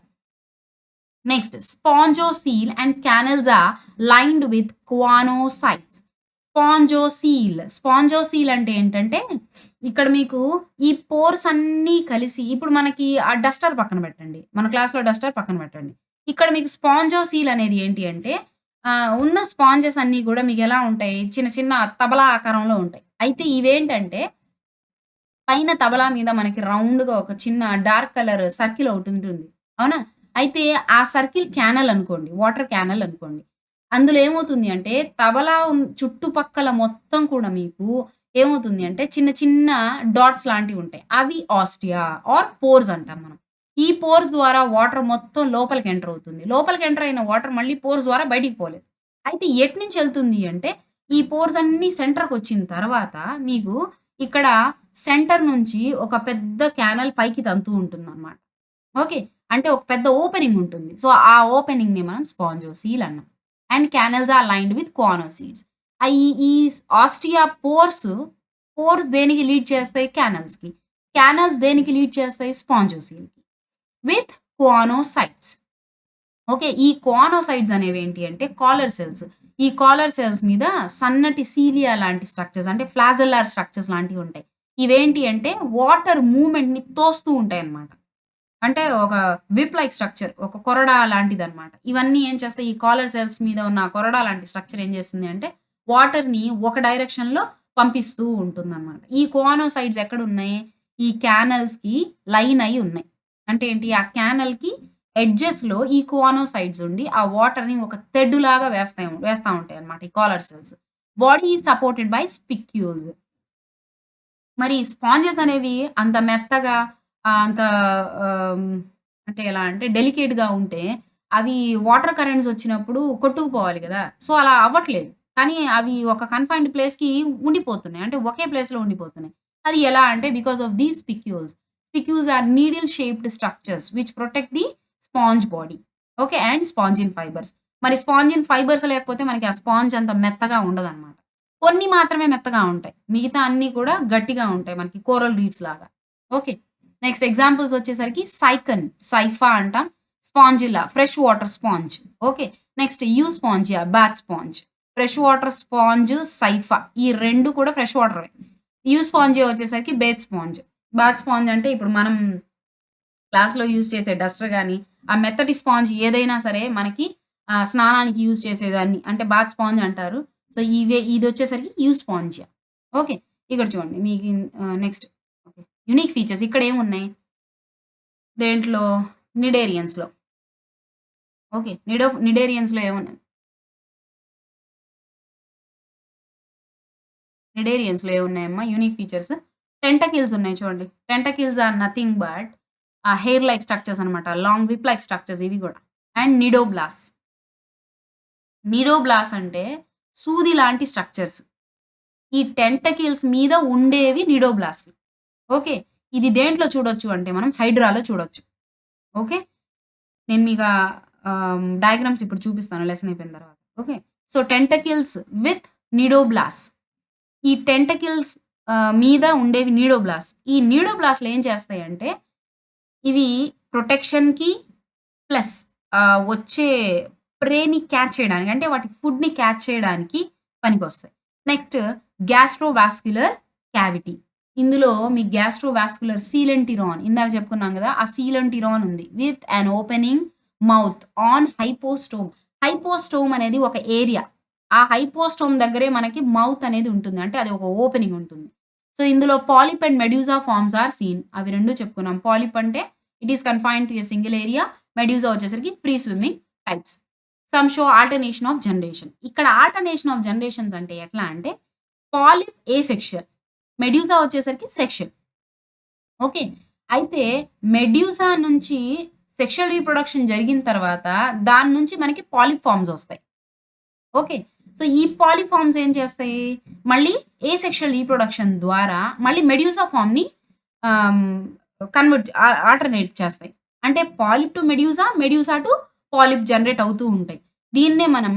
Next spongocoel and canals are lined with guanocytes. Spongocoel అంటే ఏంటంటే, ఇక్కడ మీకు ఈ పోర్స్ అన్నీ కలిసి ఇప్పుడు మనకి ఆ డస్టర్ పక్కన పెట్టండి. మన క్లాస్‌లో డస్టర్ పక్కన పెట్టండి. ఇక్కడ మీకు స్పాంజోసీల్ అనేది ఏంటి అంటే, ఉన్న స్పాంజెస్ అన్నీ గూడా మీకెలా ఉంటాయి? చిన్న చిన్న తబలా ఆకారంలో ఉంటాయి. అయితే ఇవేంటంటే పైన తబలా మీద మనకి రౌండ్‌గా ఒక చిన్న డార్క్ కలర్ సర్కిల్ ఒకటుంటుంది. అవునా? అయితే ఆ సర్కిల్ క్యానల్ అనుకోండి. వాటర్ క్యానల్ అనుకోండి. అందులో ఏమవుతుంది అంటే తబలా చుట్టుపక్కల మొత్తం కూడా మీకు ఏమవుతుంది అంటే చిన్న చిన్న డాట్స్ లాంటివుంటాయి. అవి ఆస్టియా ఆర్ పోర్స్ అంటాం మనం. ఈ పోర్స్ ద్వారా వాటర్ మొత్తం లోపలికి ఎంటర్ అవుతుంది. లోపలికి ఎంటర్ అయిన వాటర్ మళ్ళీ పోర్స్ ద్వారా బయటికి పోలేదు. అయితే ఎటునుంచి ఎళ్తుంది అంటే ఈ పోర్స్ అన్నీ సెంటర్‌కొచ్చిన తర్వాత మీకు ఇక్కడ సెంటర్ నుంచి ఒక పెద్ద క్యానల్ పైకి తంతూ ఉంటుందన్నమాట. ఓకే. అంటే ఒక పెద్ద ఓపెనింగ్ ఉంటుంది. సో, ఆ ఓపెనింగ్‌ని మనం స్పాంజోసీల్ అన్నాం. And canals are lined with choanocytes. ఈ ఆస్టియా పోర్స్ దేనికి లీడ్ చేస్తాయి? క్యానల్స్‌కి. క్యానల్స్ దేనికి లీడ్ చేస్తాయి? స్పాంజోసీల్‌కి. విత్ కానోసైట్స్. ఓకే. ఈ కోనోసైట్స్ అనేవేంటి అంటే కాలర్ సెల్స్. ఈ కాలర్ సెల్స్ మీద సన్నటి సీలియా లాంటి స్ట్రక్చర్స్ అంటే ఫ్లాజెల్లార్ స్ట్రక్చర్స్ లాంటివుంటాయి. ఇవేంటి అంటే వాటర్ మూవ్‌మెంట్‌ని తోస్తూ ఉంటాయన్నమాట. అంటే ఒక విప్ లైక్ స్ట్రక్చర్. ఒక కొరడా లాంటిదన్నమాట. ఇవన్నీ ఏం చేస్తాయి ఈ కాలర్ సెల్స్ మీద ఉన్న కొరడా లాంటి స్ట్రక్చర్ ఏం చేస్తుంది అంటే వాటర్‌ని ఒక డైరెక్షన్‌లో పంపిస్తూ ఉంటుందన్నమాట. ఈ కోనోసైట్స్ ఎక్కడున్నాయి? ఈ క్యానల్స్‌కి లైన్ అయ్యి ఉన్నాయి. అంటే ఏంటి? ఆ క్యానల్‌కి ఎడ్జెస్‌లో ఈ కోనోసైట్స్ ఉండి ఆ వాటర్‌ని ఒక తెడ్డులాగా వేస్తా ఉంటాయన్నమాట ఈ collar cells. Body is supported by spicules. మరి స్పాంజెస్ అనేవి అంత మెత్తగా అంత ఆహ్, అంటే ఎలా అంటే డెలికేట్‌గా ఉంటే అవి వాటర్ కరెంట్స్ వచ్చినప్పుడు కొట్టుకుపోవాలి గదా! సో, అలా అవ్వట్లేదు. కానీ అవి ఒక కన్‌ఫైన్డ్ ప్లేస్‌కి ఉండిపోతున్నాయి. అంటే ఒకే ప్లేస్‌లో ఉండిపోతున్నాయి. అది ఎలా అంటే because of these spicules. Spicules are needle shaped structures which protect the sponge body. Okay. And spongin fibres. మరి స్పాంజిన్ ఫైబర్స్ లేకపోతే మనకి ఆ స్పాంజ్ అంత మెత్తగా ఉండదనమాట. కొన్ని మాత్రమే మెత్తగా ఉంటాయి. మిగతా అన్నీ కూడా గట్టిగా ఉంటాయి. మనకి కోరల్ రీడ్స్ లాగా. ఓకే. నెక్స్ట్ ఎగ్జాంపుల్స్ వచ్చేసరికి సైకన్, సైఫా అంటాం. Spongilla, fresh water sponge. Okay. Next Spongia, bath sponge. Fresh water sponge, Scypha ఈ 2 కూడా ఫ్రెష్ వాటరే. స్పాంజియా వచ్చేసరికి బేత్ స్పాంజ్. బాత్ స్పాంజ్ అంటే ఇప్పుడు మనం క్లాస్‌లో యూజ్ చేసే డస్టర్ గాని, ఆ మెత్తటి స్పాంజ్ ఏదైనా సరే మనకి స్నానానికి యూజ్ చేసేదాన్ని అంటే బాత్ స్పాంజ్ అంటారు. సో, ఇదొచ్చేసరికి స్పాంజియా. ఓకే. ఇక్కడ చూడండి మీకు నెక్స్ట్ ఓకే. యూనిక్ ఫీచర్స్ ఇక్కడేమున్నాయి? దేంట్లో? నిడేరియన్స్‌లో. ఓకే. నిడేరియన్స్‌లో ఏమున్నాయి? నిడేరియన్స్‌లో ఏమున్నాయమ్మా యూనిక్ ఫీచర్స్? టెంటకిల్స్ ఉన్నాయి చూడండి. Tentacles are nothing but hair like structures అనమాట. లాంగ్ విప్ లైక్ స్ట్రక్చర్స్ ఇవి గూడా. అండ్ నిడోబ్లాస్. నిడోబ్లాస్ అంటే సూది లాంటి స్ట్రక్చర్స్. ఈ టెంటకిల్స్ మీద ఉండేవి నిడోబ్లాస్ట్‌లు. ఓకే. ఇది దేంట్లో చూడొచ్చు అంటే మనం హైడ్రాలో చూడొచ్చు. ఓకే. నేను మీకు డయాగ్రామ్స్ ఇప్పుడు చూపిస్తాను లెసన్ అయిపోయిన తర్వాత. Okay. So, tentacles with cnidoblasts. ఈ టెంటకిల్స్ మీద ఉండేవి నీడోబ్లాస్ట్. ఈ నీడోబ్లాస్ట్‌లు ఏం చేస్తాయంటే, ఇవి ప్రొటెక్షన్‌కి ప్లస్ వచ్చే ప్రేని క్యాచ్ చేయడానికి అంటే వాటి ఫుడ్‌ని క్యాచ్ చేయడానికి పనికొస్తాయి. Next gastrovascular cavity. ఇందులో మీ గ్యాస్ట్రోవాస్క్యులర్ సీలెంటిరాన్ ఇందాక చెప్పుకున్నాం గదా! ఆ సీలెంటిరాన్ ఉంది. With an opening mouth on hypostome. Hypostome అనేది ఒక ఏరియా. ఆ హైపోస్టోమ్ దగ్గరే మనకి మౌత్ అనేది ఉంటుంది. అంటే అది ఒక ఓపెనింగ్ ఉంటుంది. సో, ఇందులో polyp and medusa forms are seen. అవి 2 చెప్పుకున్నాం. పాలిప్ అంటే it is confined to a single area. Medusa వచ్చేసరికి free swimming types. Some show alternation of generation. ఇక్కడ ఆల్టర్‌నేషన్ ఆఫ్ జనరేషన్స్ అంటే ఎట్లా అంటే పాలిప్ ఏసెక్షువల్. మెడ్యూసా వచ్చేసరికి సెక్షువల్. ఓకే. అయితే మెడ్యూసా నుంచి సెక్షువల్ రీప్రొడక్షన్ జరిగిన తర్వాత దాని నుంచి మనకి పాలిప్ ఫార్మ్స్ ఒస్తాయి. ఓకే. సో, ఈ పాలిఫార్మ్స్ ఏం చేస్తాయి? మళ్ళీ ఏసెక్షువల్ రీప్రొడక్షన్ ద్వారా మళ్ళీ మెడ్యూసా ఫార్మ్‌ని ఆహ్, కన్వర్ట్ ఆల్టర్‌నేట్ చేస్తాయి. అంటే polyp to medusa, medusa to polyp generate అవుతూ ఉంటాయి. దీన్నే మనం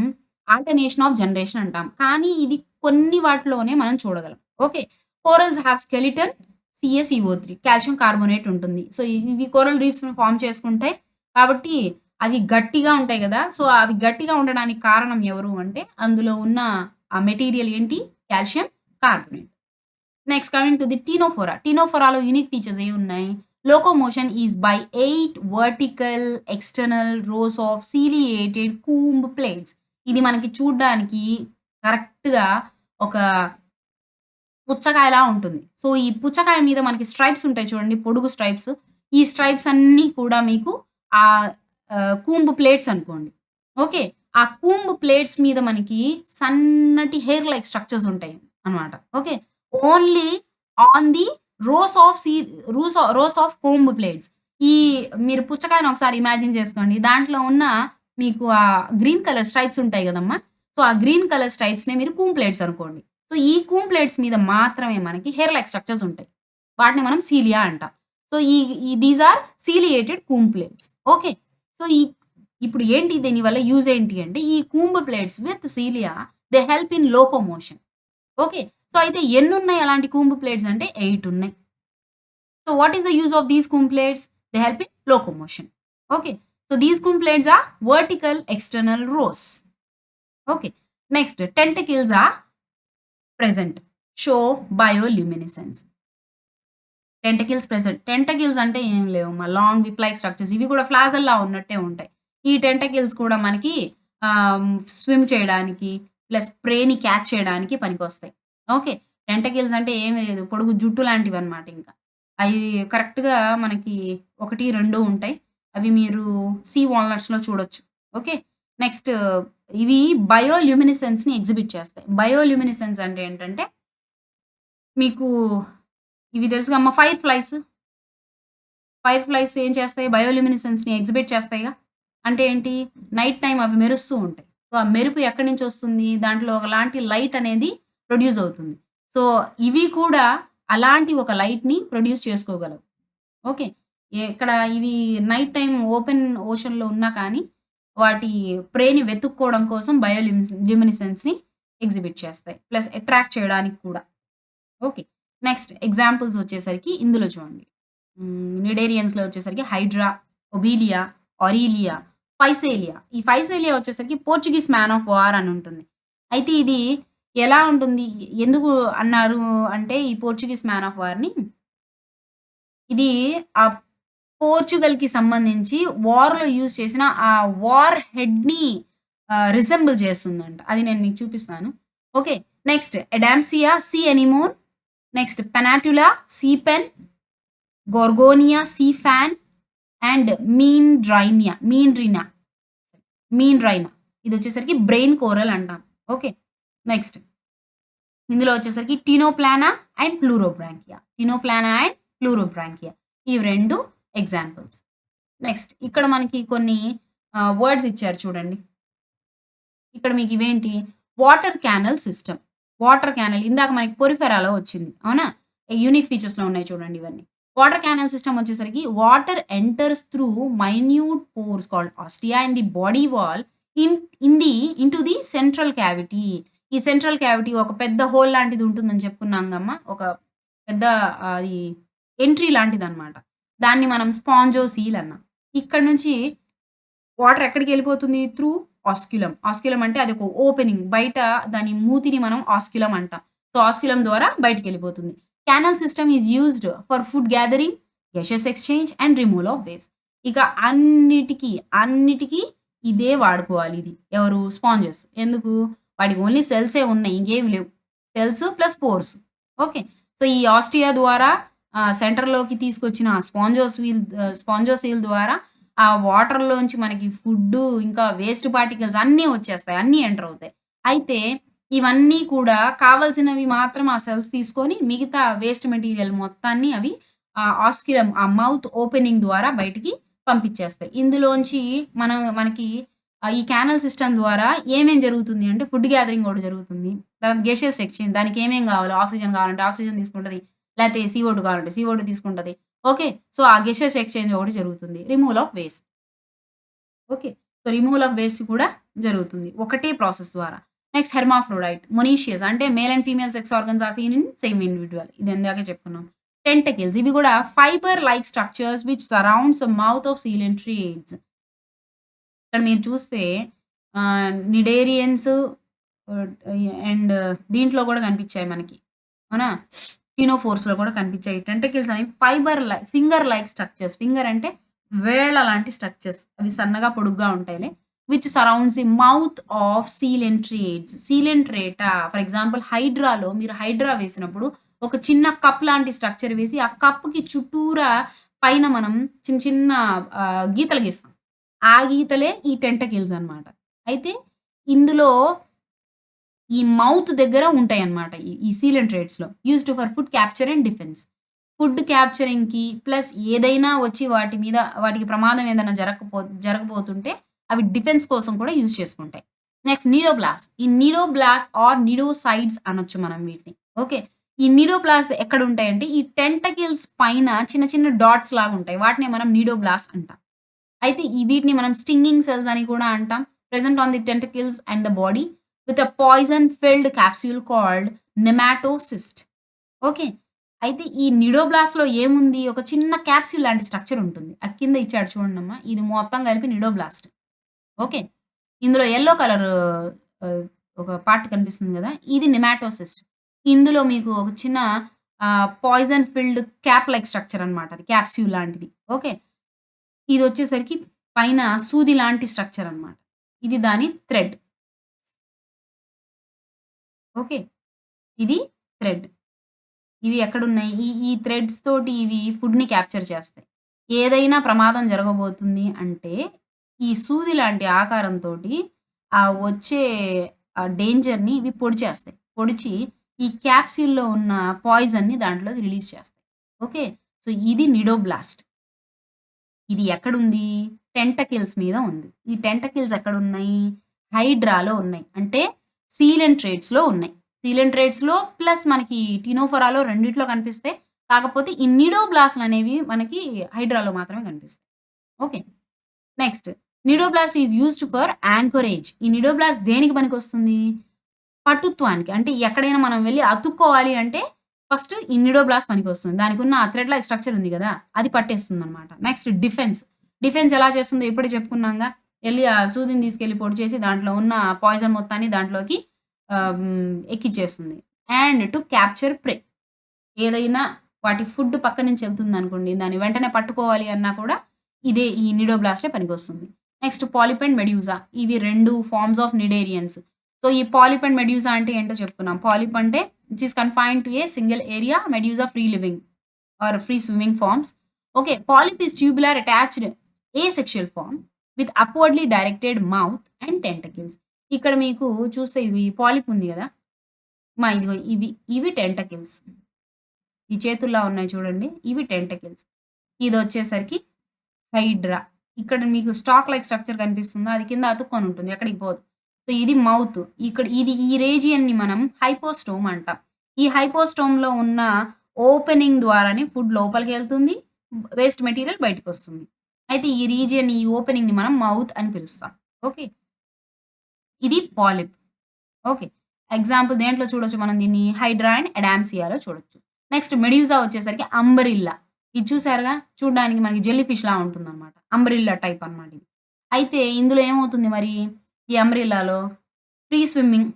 ఆల్టర్‌నేషన్ ఆఫ్ జనరేషన్ అంటాం. కానీ ఇది కొన్ని వాటిలోనే మనం చూడగలం. Okay. Corals have skeleton CaCO3 calcium carbonate ఉంటుంది. సో, ఇవి కోరల్ రీఫ్స్‌ని ఫార్మ్ చేసుకుంటాయి. కాబట్టి అవి గట్టిగా ఉంటాయి గదా! సో, అవి గట్టిగా ఉండడానికి కారణం ఎవరు అంటే, అందులో ఉన్న ఆ మెటీరియల్ ఏంటి? Calcium carbonate. Next coming to the ctenophora. టినోఫోరాలో యూనిక్ ఫీచర్స్ ఏమున్నాయి? Locomotion is by 8 vertical external rows of ciliated comb plates. ఇది మనకి చూడ్డానికి కరెక్ట్‌గా ఒక పుచ్చకాయలా ఉంటుంది. సో, ఈ పుచ్చకాయ మీద మనకి స్ట్రైప్స్ ఉంటాయి చూడండి. పొడుగు స్ట్రైప్స్. ఈ స్ట్రైప్స్ అన్నీ కూడా మీకు ఆహ్, కూంబ్ ప్లేట్స్ అనుకోండి. ఓకే. ఆ కూంబ్ ప్లేట్స్ మీద మనకి సన్నటి హెయిర్ లైక్ స్ట్రక్చర్స్ ఉంటాయి అన్నమాట. Okay. Only on the rows of see rows of comb plates. ఈ మీరు పుచ్చకాయని ఒకసారి ఇమాజిన్ చేసుకోండి. దాంట్లో ఉన్న మీకు ఆ గ్రీన్ కలర్ స్ట్రైప్స్ ఉంటాయి గదమ్మా! సో, ఆ గ్రీన్ కలర్ స్ట్రైప్స్‌నే మీరు కూంబ్ ప్లేట్స్ అనుకోండి. సో, ఈ కూమ్ ప్లేట్స్ మీద మాత్రమే మనకి హెయిర్ లైక్ స్ట్రక్చర్స్ ఉంటాయి. వాటిని మనం సీలియా అంటాం. So, these are ciliated comb plates. Okay. So, ఇప్పుడు ఏంటి దీనివల్ల యూజ్ ఏంటి అంటే, ఈ comb plates with cilia they help in locomotion. Okay. So, అయితే ఎన్నున్నాయి అలాంటి కూంబ్ ప్లేట్స్ అంటే 8 ఉన్నాయి. So, what is the use of these comb plates? They help in locomotion. Okay. So, these comb plates are vertical external rows. Okay. Next tentacles are present. Show bioluminescence. Tentacles present. Tentacles అంటే ఏం లేవమ్మా. Long whip like structures ఇవి కూడా flagella ఉన్నట్టే ఉంటాయి. ఈ tentacles కూడా మనకి స్విమ్ చేయడానికి ప్లస్ ప్రేని క్యాచ్ చేయడానికి పనికొస్తాయి. ఓకే. టెంటకిల్స్ అంటే ఏమి లేదు. పొడుగు జుట్టు లాంటివన్నమాట ఇంకా. అయి కరెక్ట్‌గా మనకి 1, 2 ఉంటాయి. అవి మీరు సీ వాల్‌నట్స్‌లో చూడొచ్చు. ఓకే. నెక్స్ట్ ఇవి బయోల్యూమినెసెన్స్‌ని ఎగ్జిబిట్ చేస్తాయి. బయోల్యూమినెసెన్స్ అంటే ఏంటంటే మీకు ఇవి తెలుసుగా అమ్మ ఫైర్ ఫ్లైస్. ఫైర్ ఫ్లైస్ ఏం చేస్తాయి? బయోల్యూమినెసెన్స్‌ని ఎగ్జిబిట్ చేస్తాయిగా. అంటే ఏంటి? నైట్ టైమ్ అవి మెరుస్తూ ఉంటాయి. సో, ఆ మెరుపు ఎక్కడి నుంచొస్తుంది? దాంట్లో ఒకలాంటి లైట్ అనేది ప్రొడ్యూస్ అవుతుంది. సో, ఇవి కూడా అలాంటి ఒక లైట్‌ని ప్రొడ్యూస్ చేసుకోగలవు. ఓకే. ఇక్కడ ఇవి నైట్ టైమ్ ఓపెన్ ఓషన్‌లో ఉన్నా కానీ, వాటి ప్రేని వెతుక్కోవడం కోసం ల్యూమినెసెన్స్‌ని ఎగ్జిబిట్ చేస్తాయి. ప్లస్ అట్రాక్ట్ చేయడానికి కూడా. ఓకే. నెక్స్ట్ ఎగ్జాంపుల్స్ వచ్చేసరికి ఇందులో చూడండి. నిడేరియన్స్‌లో వచ్చేసరికి హైడ్రా, ఒబీలియా, ఆరీలియా, ఫైసేలియా. ఈ ఫైసేలియా వచ్చేసరికి పోర్చుగీస్ మ్యాన్ ఆఫ్ వార్ అని ఉంటుంది. అయితే ఇది ఎలా ఉంటుంది? ఎందుకు అన్నారు అంటే ఈ పోర్చుగీస్ మ్యాన్ ఆఫ్ వార్‌ని ఇది పోర్చుగల్‌కి సంబంధించి వార్‌లో యూజ్ చేసిన ఆ వార్ హెడ్‌ని రిజెంబుల్ చేస్తుందంట. అది నేను మీకు చూపిస్తాను. Okay. Next Adamsia, sea anemone, next Pennatula, sea pen, Gorgonia, sea fan and Meandrina. ఇదొచ్చేసరికి బ్రెయిన్ కోరల్ అంటాం. ఓకే. నెక్స్ట్ ఇందులో వచ్చేసరికి టినోప్లానా అండ్ ప్లూరోబ్రాంకియా. టినోప్లానా అండ్ ప్లూరోబ్రాంకియా. ఇవి 2 ఎగ్జాంపుల్స్. నెక్స్ట్ ఇక్కడ మనకి కొన్ని వర్డ్స్ ఇచ్చారు చూడండి. ఇక్కడ మీకు ఇవేంటి? Water canal system. Water canal ఇందాక మనకి పొరిఫెరాలో వచ్చింది. అవునా? యూనిక్ ఫీచర్స్‌లో ఉన్నాయి చూడండి ఇవన్నీ. వాటర్ క్యానల్ సిస్టమ్ వచ్చేసరికి water enters through minute pores called osteo in the body wall in in the into the central cavity. ఈ సెంట్రల్ క్యావిటీ ఒక పెద్ద హోల్ లాంటిది ఉంటుందని చెప్పుకున్నాం గమ్మా. ఒక పెద్ద అది ఎంట్రీ లాంటిదనమాట. దాన్ని మనం స్పాంజోసీల్ అన్నాం. ఇక్కడ నుంచి వాటర్ ఎక్కడికెళ్ళిపోతుంది? త్రూ ఆస్క్యులమ్. ఆస్క్యులమ్ అంటే అదొక ఓపెనింగ్. బయట దాని మూతిని మనం ఆస్క్యులమ్ అంటాం. సో, ఆస్క్యులమ్ ద్వారా బయటికెళ్ళిపోతుంది. Canal system is used for food gathering, gaseous exchange and removal of waste. ఇక అన్నిటికి ఇదే వాడుకోవాలి ఇది. ఎవరు? స్పాంజెస్. ఎందుకు? వాటికి ఓన్లీ సెల్సే ఉన్నాయి. ఇంకేమి లేవు. Cells plus pores. Okay. So, ఈ ఆస్టియా ద్వారా సెంటర్‌లోకి తీసుకొచ్చిన స్పాంజోసీల్ ద్వారా ఆ వాటర్‌లోంచి మనకి ఫుడ్డు, ఇంకా వేస్ట్ పార్టికల్స్ అన్నీ వచ్చేస్తాయి. అన్నీ ఎంటర్ అవుతాయి. అయితే ఇవన్నీ కూడా కావాల్సినవి మాత్రం ఆ సెల్స్ తీసుకొని మిగతా వేస్ట్ మెటీరియల్ మొత్తాన్ని అవి ఆస్క్యులమ్ ఆ మౌత్ ఓపెనింగ్ ద్వారా బయటికి పంపించేస్తాయి. ఇందులోంచి మనకి ఈ క్యానల్ సిస్టమ్ ద్వారా ఏమేం జరుగుతుంది అంటే ఫుడ్ గ్యాదరింగ్ కూడా జరుగుతుంది. తర్వాత గేషియస్ ఎక్స్‌చేంజ్ దానికి ఏమేం కావాలో ఆక్సిజన్ కావాలంటే ఆక్సిజన్ తీసుకుంటది. లేతే CO2 కావాలంటే CO2 తీసుకుంటది. ఓకే. సో, ఆ గేషియస్ ఎక్స్‌చేంజ్ ఒకటి జరుగుతుంది. Removal of waste. Okay. So, removal of waste కూడా జరుగుతుంది. ఒకటే ప్రాసెస్ ద్వారా. నెక్స్ట్ హెర్మాఫ్రోడైట్, మొనీషియస్ అంటే male and female sex organs are seen in same individual. ఇది ఇందాకే చెప్పుకున్నాం. టెంటకిల్స్ ఇవి కూడా fibre like structures which surrounds the mouth of coelenterates. ఇక్కడ మీరు చూస్తే నిడేరియన్స్ అండ్ దీంట్లో కూడా కనిపించాయి మనకి. అవునా? టినోఫోర్స్‌లో కూడా కనిపించాయి. టెంటకిల్స్ అనేవి ఫింగర్ లైక్ స్ట్రక్చర్స్. ఫింగర్ అంటే వేళ్ళ లాంటి స్ట్రక్చర్స్. అవి సన్నగా, పొడుగ్గా ఉంటాయిలే. Which surrounds the mouth of coelenterates. Coelenterata for example హైడ్రాలో మీరు హైడ్రా వేసినప్పుడు ఒక చిన్న కప్ లాంటి స్ట్రక్చర్ వేసి, ఆ కప్‌కి చుట్టూరా పైన మనం చిన్న చిన్న గీతలు గీస్తాం. ఆ గీతలే ఈ టెంటకిల్స్ అన్నమాట. అయితే ఇందులో ఈ మౌత్ దగ్గర ఉంటాయన్నమాట. ఈ సీలెంట్రేట్స్‌లో. Used for food capture and defence. Food క్యాప్చరింగ్‌కి ప్లస్ ఏదైనా వచ్చి వాటికి ప్రమాదం ఏదైనా జరగబోతుంటే అవి డిఫెన్స్ కోసం కూడా యూజ్ చేసుకుంటాయి. నెక్స్ట్ నీడోబ్లాస్ట్. ఈ నీడోబ్లాస్ట్ ఆర్ నిడోసైడ్స్ అనొచ్చు మనం వీటిని. ఓకే. ఈ నీడోబ్లాస్ట్ ఎక్కడుంటాయంటే ఈ టెంటకిల్స్ పైన చిన్న చిన్న డాట్స్ లాగుంటాయి. వాటినే మనం నీడోబ్లాస్ట్ అంటాం. అయితే వీటిని మనం స్టింగింగ్ సెల్స్ అని కూడా అంటాం. Present on the tentacles and the body with a poison filled capsule called nematocyst. Okay. అయితే ఈ నిడోబ్లాస్ట్‌లో ఏముంది? ఒక చిన్న క్యాప్సూల్ లాంటి స్ట్రక్చర్ ఉంటుంది. ఆ కింద ఇచ్చాడు చూడండమ్మా. ఇది మొత్తం కలిపి నిడోబ్లాస్ట్. ఓకే. ఇందులో యెల్లో కలర్ ఆహ్, ఒక పార్ట్ కనిపిస్తుంది గదా! ఇది నెమాటోసిస్ట్. ఇందులో మీకు ఒక చిన్న poison filled cap like structure అన్నమాట. అది క్యాప్సూల్ లాంటిది. ఓకే. ఇదొచ్చేసరికి పైన సూది లాంటి స్ట్రక్చర్ అన్నమాట. ఇది దాని థ్రెడ్. ఓకే. ఇది థ్రెడ్. ఇవి ఎక్కడున్నాయి? ఈ థ్రెడ్స్ తోటి ఇవి ఫుడ్‌ని క్యాప్చర్ చేస్తాయి. ఏదైనా ప్రమాదం జరగబోతుంది అంటే, ఈ సూది లాంటి ఆకారంతోటి వచ్చే డేంజర్‌ని ఇవి పొడిచేస్తాయి. పొడిచి ఈ క్యాప్సూల్‌లో ఉన్న పాయిజన్‌ని దాంట్లోకి రిలీజ్ చేస్తాయి. ఓకే. సో, ఇది నిడోబ్లాస్ట్. ఇది ఎక్కడుంది? టెంటకిల్స్ మీద ఉంది. ఈ టెంటకిల్స్ ఎక్కడున్నాయి? హైడ్రాలో ఉన్నాయి. అంటే సీలెంట్రేట్స్‌లో ఉన్నాయి. సీలెంట్రేట్స్‌లో ప్లస్ మనకి టినోఫోరాలో రెండిట్లో కనిపిస్తాయి. కాకపోతే ఈ నిడోబ్లాస్ట్‌లనేవి మనకి హైడ్రాలో మాత్రమే కనిపిస్తాయి. Okay. Next cnidoblast is used for anchorage. ఈ నిడోబ్లాస్ట్ దేనికి పనికొస్తుంది? పటుత్వానికి. అంటే ఎక్కడైనా మనం వెళ్లి అతుక్కోవాలి అంటే ఫస్ట్ ఈ నిడోబ్లాస్ట్ పనికొస్తుంది. దానికున్న ఆ థ్రెడ్ లైక్ స్ట్రక్చర్ ఉంది గదా! అది పట్టేస్తుందన్నమాట. Next defence. డిఫెన్స్ ఎలా చేస్తుందో ఇప్పుడే చెప్పుకున్నాంగా. ఎళ్లి ఆ సూదిని తీసుకెళ్ళి పొడి చేసి దాంట్లో ఉన్న పాయిజన్ మొత్తాన్ని దాంట్లోకి ఎక్కిచ్చేస్తుంది. అండ్ టు క్యాప్చర్ ప్రే. ఏదైనా వాటి ఫుడ్ పక్క నుంచి ఎళ్తుందనుకోండి, దాన్ని వెంటనే పట్టుకోవాలి అన్నా కూడా ఈ నిడోబ్లాస్టే పనికొస్తుంది. Next polyp and medusa. ఇవి 2 ఫార్మ్స్ ఆఫ్ నిడేరియన్స్. సో, ఈ పాలిప్ అండ్ మెడ్యూసా అంటే ఏంటో చెప్పుకున్నాం. పాలిప్ అంటే which is confined to a single area. Medusa free living or free swimming forms. Okay. Polyp is tubular attached asexual form with upwardly directed mouth and tentacles. ఇక్కడ మీకు చూస్తే ఈ polyp ఉంది గదా! ఇదిగో ఇవి టెంటకిల్స్. ఈ చేతుల్లా ఉన్నాయి చూడండి. ఇవి టెంటకిల్స్. ఇదొచ్చేసరికి హైడ్రా. ఇక్కడ మీకు స్టాక్ లైక్ స్ట్రక్చర్ కనిపిస్తుందా? అది కింద అతుక్కొని ఉంటుంది. ఎక్కడికి పోదు. సో, ఇది మౌత్. ఈ రీజియన్‌ని మనం హైపోస్టోమ్ అంటాం. ఈ హైపోస్టోమ్‌లో ఉన్న ఓపెనింగ్ ద్వారానే ఫుడ్ లోపలికెళ్తుంది. వేస్ట్ మెటీరియల్ బయటికొస్తుంది. అయితే ఈ ఓపెనింగ్‌ని మనం మౌత్ అని పిలుస్తాం. ఓకే. ఇది పాలిప్. ఓకే. ఎగ్జాంపుల్ దేంట్లో చూడొచ్చు మనం దీన్ని? హైడ్రా అండ్ అడామ్సియాలో చూడొచ్చు. నెక్స్ట్ మెడ్యూసా వచ్చేసరికి అంబరిల్లా. ఇది చూసారుగా? చూడ్డానికి మనకి జెల్లీ ఫిష్‌లా ఉంటుందనమాట. అంబ్రిల్లా టైప్ అనమాట ఇది. అయితే ఇందులో ఏమవుతుంది మరి? ఈ అంబ్రిల్లాలో ఫ్రీ స్విమ్మింగ్.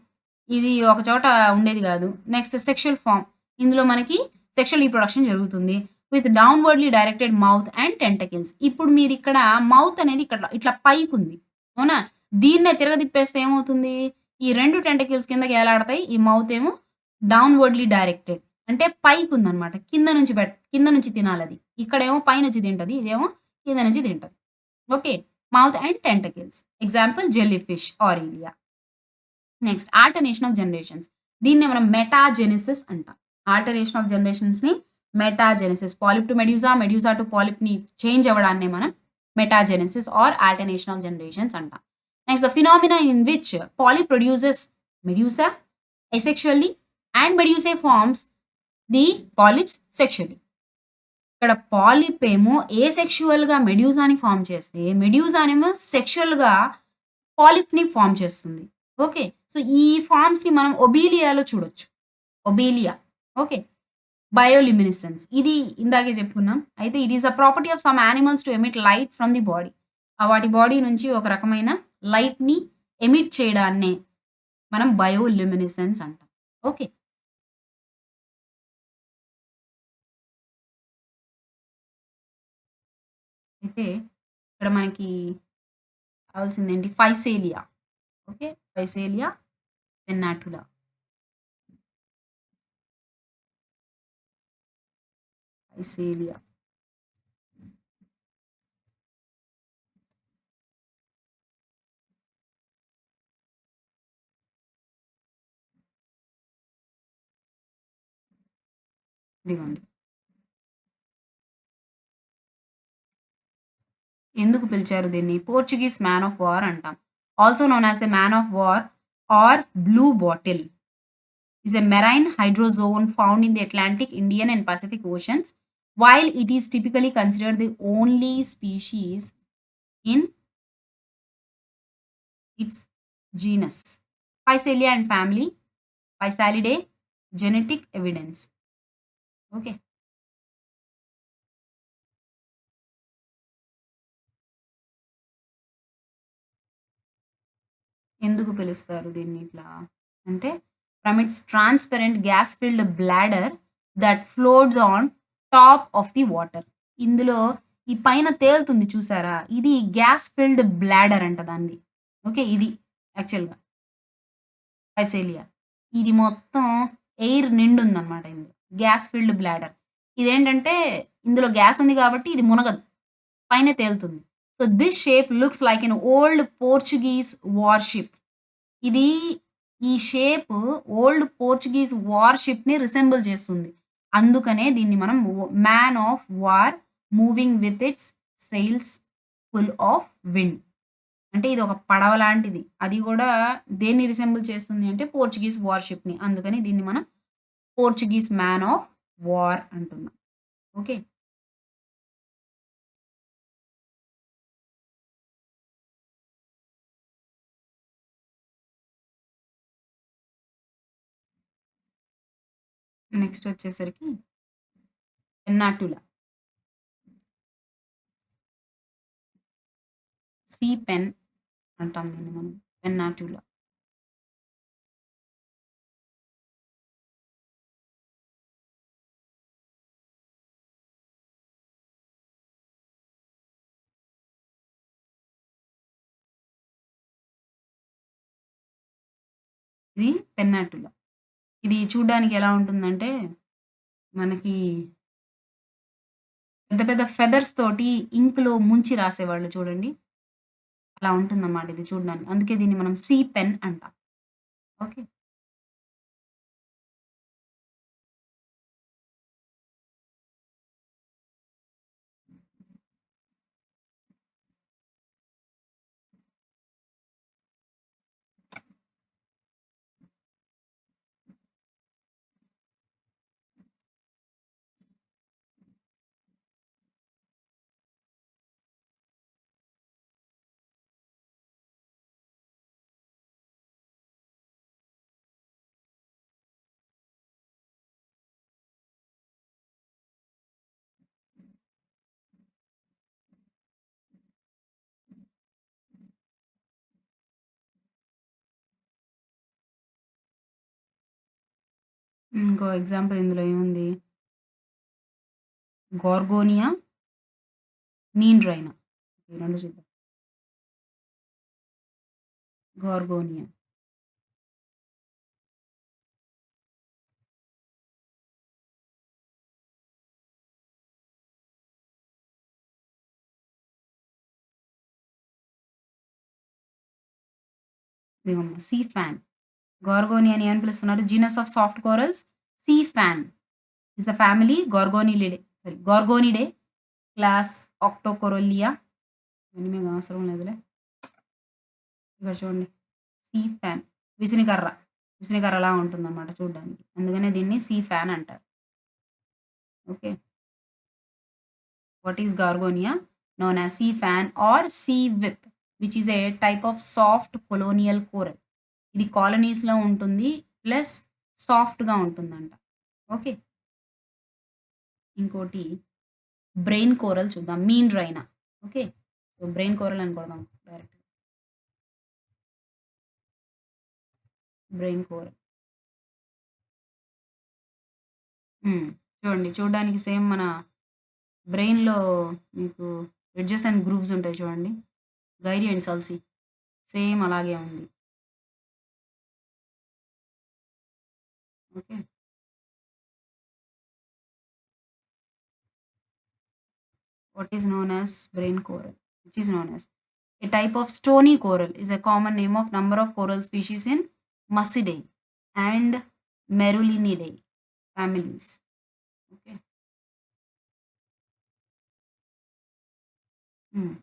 ఇది ఒక చోట ఉండేది గాదు. Next sexual form. ఇందులో మనకి సెక్షువల్ రీప్రొడక్షన్ జరుగుతుంది. With downwardly directed mouth and tentacles. ఇప్పుడు మీరిక్కడ మౌత్ అనేది ఇట్లా పైకుంది. అవునా? దీన్నే తిరగతిప్పేస్తే ఏమవుతుంది? ఈ 2 టెంటకిల్స్ కిందకి ఏలాడతాయి. ఈ మౌత్ ఏమో డౌన్‌వర్డ్‌లీ డైరెక్టెడ్. అంటే పైకుందనమాట. కింద నుంచి తినాలది. ఇక్కడేమో పైనుంచి తింటది. ఇదేమో కింద నుంచి తింటది. Okay. Mouth and tentacles. Example jelly fish, Aurelia. Next alternation of generations. దీన్నే మనం మెటాజెనెసిస్ అంటాం. ఆల్టరేషన్ ఆఫ్ జనరేషన్స్‌ని metagenesis. Polyp to medusa, medusa to పాలిప్‌ని చేంజ్ అవ్వడాన్నే మనం metagenesis or alternation of generations అంటాం. Next the phenomena in which polyp produces medusa asexually and medusae forms the polyps sexually. ఇక్కడ పాలిప్ ఏమో ఏసెక్షువల్‌గా మెడ్యూసాని ఫార్మ్ చేస్తే, మెడ్యూసానేమో సెక్షువల్‌గా పాలిప్‌ని ఫార్మ్ చేస్తుంది. ఓకే. సో, ఈ ఫార్మ్స్‌ని మనం ఒబీలియాలో చూడొచ్చు. ఒబీలియా. ఓకే. బయోలుమినిసెన్స్. ఇది ఇందాకే చెప్పుకున్నాం. అయితే it is the property of some animals to emit light from the body. వాటి బాడీ నుంచి ఒక రకమైన లైట్‌ని ఎమిట్ చేయడాన్నే మనం బయోలుమినిసెన్స్ అంటాం. ఓకే. అయితే ఇక్కడ మనకి కావాల్సిందేంటి? ఫైసేలియా. ఓకే. ఫైసేలియా పెన్నాటులా. ఫైసేలియా. ఇదిగోండి. ఎందుకు పిలిచారు దీన్ని? పోర్చుగీస్ మ్యాన్ ఆఫ్ వార్ అంటాం. Also known as the man of war or blue bottle. Is a marine hydrozoan found in the Atlantic, Indian and Pacific oceans. While it is typically considered the only species in its genus. Physalia and family. Physalidae. Genetic evidence. Okay. ఎందుకు పిలుస్తారు దీన్ని ఇట్లా? అంటే from its transparent gas filled bladder that floats on top of the water. ఇందులో ఈ పైన తేలుతుంది చూసారా? ఇది గ్యాస్ ఫిల్డ్ బ్లాడర్ అంట దానిది. ఓకే. ఇది యాక్చువల్‌గా ఫైసేలియా. ఇది మొత్తం ఎయిర్ నిండుందనమాట ఇందులో. Gas filled bladder. ఇదేంటంటే ఇందులో గ్యాస్ ఉంది కాబట్టి ఇది మునగదు. పైనే తేలుతుంది. So, this shape looks like an old Portuguese warship. ఇది ఈ షేప్ ఓల్డ్ పోర్చుగీస్ వార్‌షిప్‌ని రిసెంబుల్ చేస్తుంది. అందుకనే దీన్ని మనం man of war moving with its sails full of wind. అంటే ఇది ఒక పడవ లాంటిది. అది గూడా దేన్ని రిసెంబుల్ చేస్తుంది అంటే పోర్చుగీస్ వార్‌షిప్‌ని. అందుకని దీన్ని మనం పోర్చుగీస్ మ్యాన్ ఆఫ్ వార్ అంటున్నాం. ఓకే. నెక్స్ట్ వచ్చేసరికి పెన్నాటులా. సీ పెన్ అంటాం దీన్ని మనం. పెన్నాటులా. ఇది పెన్నాటులా. ఇది చూడ్డానికి ఎలా ఉంటుందంటే, మనకి పెద్ద పెద్ద ఫెదర్స్ తోటి ఇంక్‌లో ముంచి రాసేవాళ్ళు చూడండి. అలా ఉంటుందన్నమాట ఇది చూడడానికి. అందుకే దీన్ని మనం సీ పెన్ అంటాం. ఓకే. ఇంకో ఎగ్జాంపుల్ ఇందులో ఏముంది? గార్గోనియా, మీన్ రైనా. ఈ 2 చూద్దాం. గార్గోనియా. ఇదిగోమ్మ సీ ఫ్యాన్. గార్గోనియాని ఏమని పిలుస్తున్నారు? Genus of soft corals sea fan is the family Gorgonidae, class Octocorallia. ఇవన్నీ మీకు అవసరం లేదులే. ఇక్కడ చూడండి. See fan విసినికర్ర. విసినికర్రలా ఉంటుందన్నమాట చూడ్డానికి. అందుకనే దీన్ని సీ ఫ్యాన్ అంటారు. Okay. What is Gorgonia? Known as sea fan or sea whip, which is a type of soft colonial coral. ఇది కాలనీస్‌లో ఉంటుంది. ప్లస్ సాఫ్ట్‌గా ఉంటుందంట. ఓకే. ఇంకోటి బ్రెయిన్ కోరల్ చూద్దాం. Mean Raina. Okay. So, brain coral అని కొడదాం డైరెక్ట్‌గా. Brain coral. హ్మ్. చూడండి. చూడడానికి సేమ్ మన బ్రెయిన్‌లో మీకు ఎడ్జెస్ అండ్ గ్రూవ్స్ ఉంటాయి చూడండి. గైరీ అండ్ సల్సీ. సేమ్ అలాగే ఉంది. Okay. What is known as brain coral, which is known as a type of stony coral, is a common name of number of coral species in Muscidae and Merulinidae families. Okay. Hmm.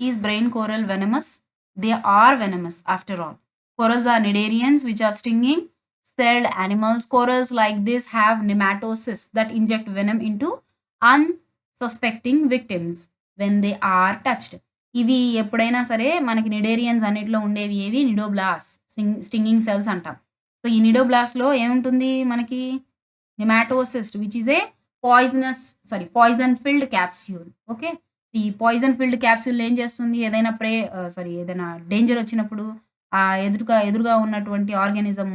Is brain coral venomous? They are venomous after all. Corals are cnidarians, which are stinging celled animals. Corals like this have nematocysts that inject venom into unsuspecting victims when they are touched. ఇవి ఎప్పుడైనా సరే మనకి cnidarians అన్నిటిలో ఉండేవి ఏవి cnidoblasts stinging cells అంటాం. So ఈ నిడోబ్లాస్లో ఏముంటుంది మనకి nematocyst which is a poison filled capsule. Okay. ఈ పాయిజన్ ఫిల్డ్ క్యాప్సూల్ ఏం చేస్తుంది? ఏదైనా ఏదైనా డేంజర్ వచ్చినప్పుడు ఆ ఎదురుగా ఉన్నటువంటి ఆర్గానిజం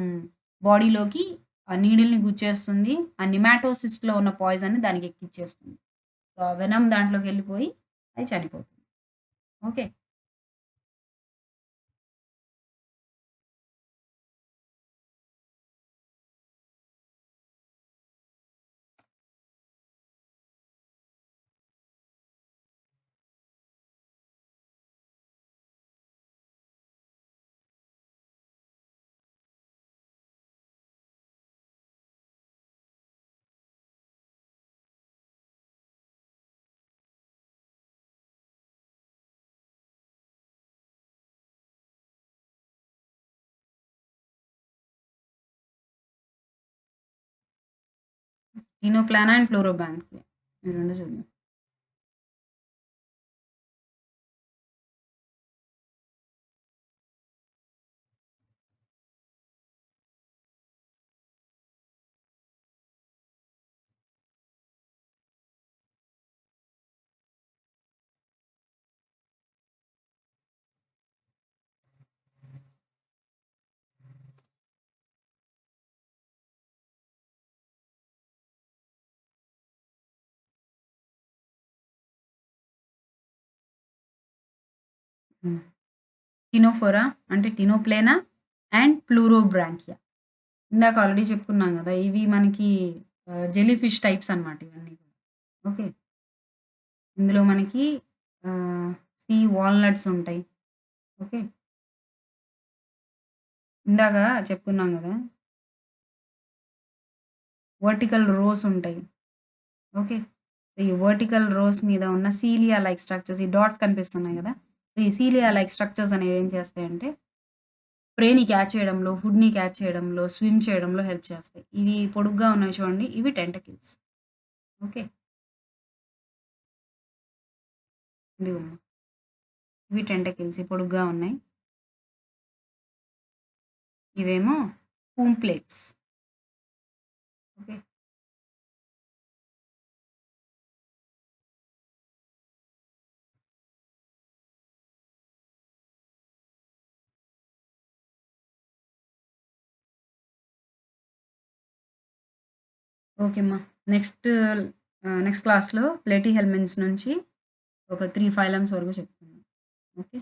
బాడీలోకి ఆ నీడిల్‌ని గుచ్చేస్తుంది. ఆ నెమాటోసిస్ట్‌లో ఉన్న పాయిజన్‌ని దానికి ఎక్కిచ్చేస్తుంది. సో, ఆ వెనమ్ దాంట్లోకెళ్ళిపోయి అది చనిపోతుంది. ఓకే. టినోప్లానా అండ్ ఫ్లోరోబాంక్లియా. ఈ 2 చూద్దాం. హ్మ్. టినోఫోరా అంటే టినోప్లేనా అండ్ ప్లూరోబ్రాంకియా. ఇందాక ఆల్రెడీ చెప్పుకున్నాం గదా! ఇవి మనకి జెల్లీ ఫిష్ టైప్స్ అన్నమాట ఇవన్నీ కూడా. ఓకే. ఇందులో మనకి సీ వాల్‌నట్స్ ఉంటాయి. ఓకే. ఇందాక చెప్పుకున్నాం గదా! వర్టికల్ రోస్ ఉంటాయి. ఓకే. ఈ వర్టికల్ రోస్ మీద ఉన్న సీలియా లైక్ స్ట్రక్చర్స్ ఈ డాట్స్ కనిపిస్తున్నాయి గదా! ఈ సీలియా లైక్ స్ట్రక్చర్స్ అనేవి ఏం చేస్తాయంటే ప్రేని క్యాచ్ చేయడంలో, ఫుడ్‌ని క్యాచ్ చేయడంలో, స్విమ్ చేయడంలో హెల్ప్ చేస్తాయి. ఇవి పొడుగ్గా ఉన్నాయి చూడండి. ఇవి టెంటకిల్స్. ఓకే. ఇదిగోండి. ఇవి టెంటకిల్స్ ఇవి పొడుగ్గా ఉన్నాయి. ఇవేమో పూంప్లెట్స్. ఓకే. ఓకే అమ్మా. నెక్స్ట్ క్లాస్‌లో ప్లేటీహెల్మిన్స్ నుంచి ఒక 3 ఫైలమ్స్ వరకు చెప్తాను. ఓకే.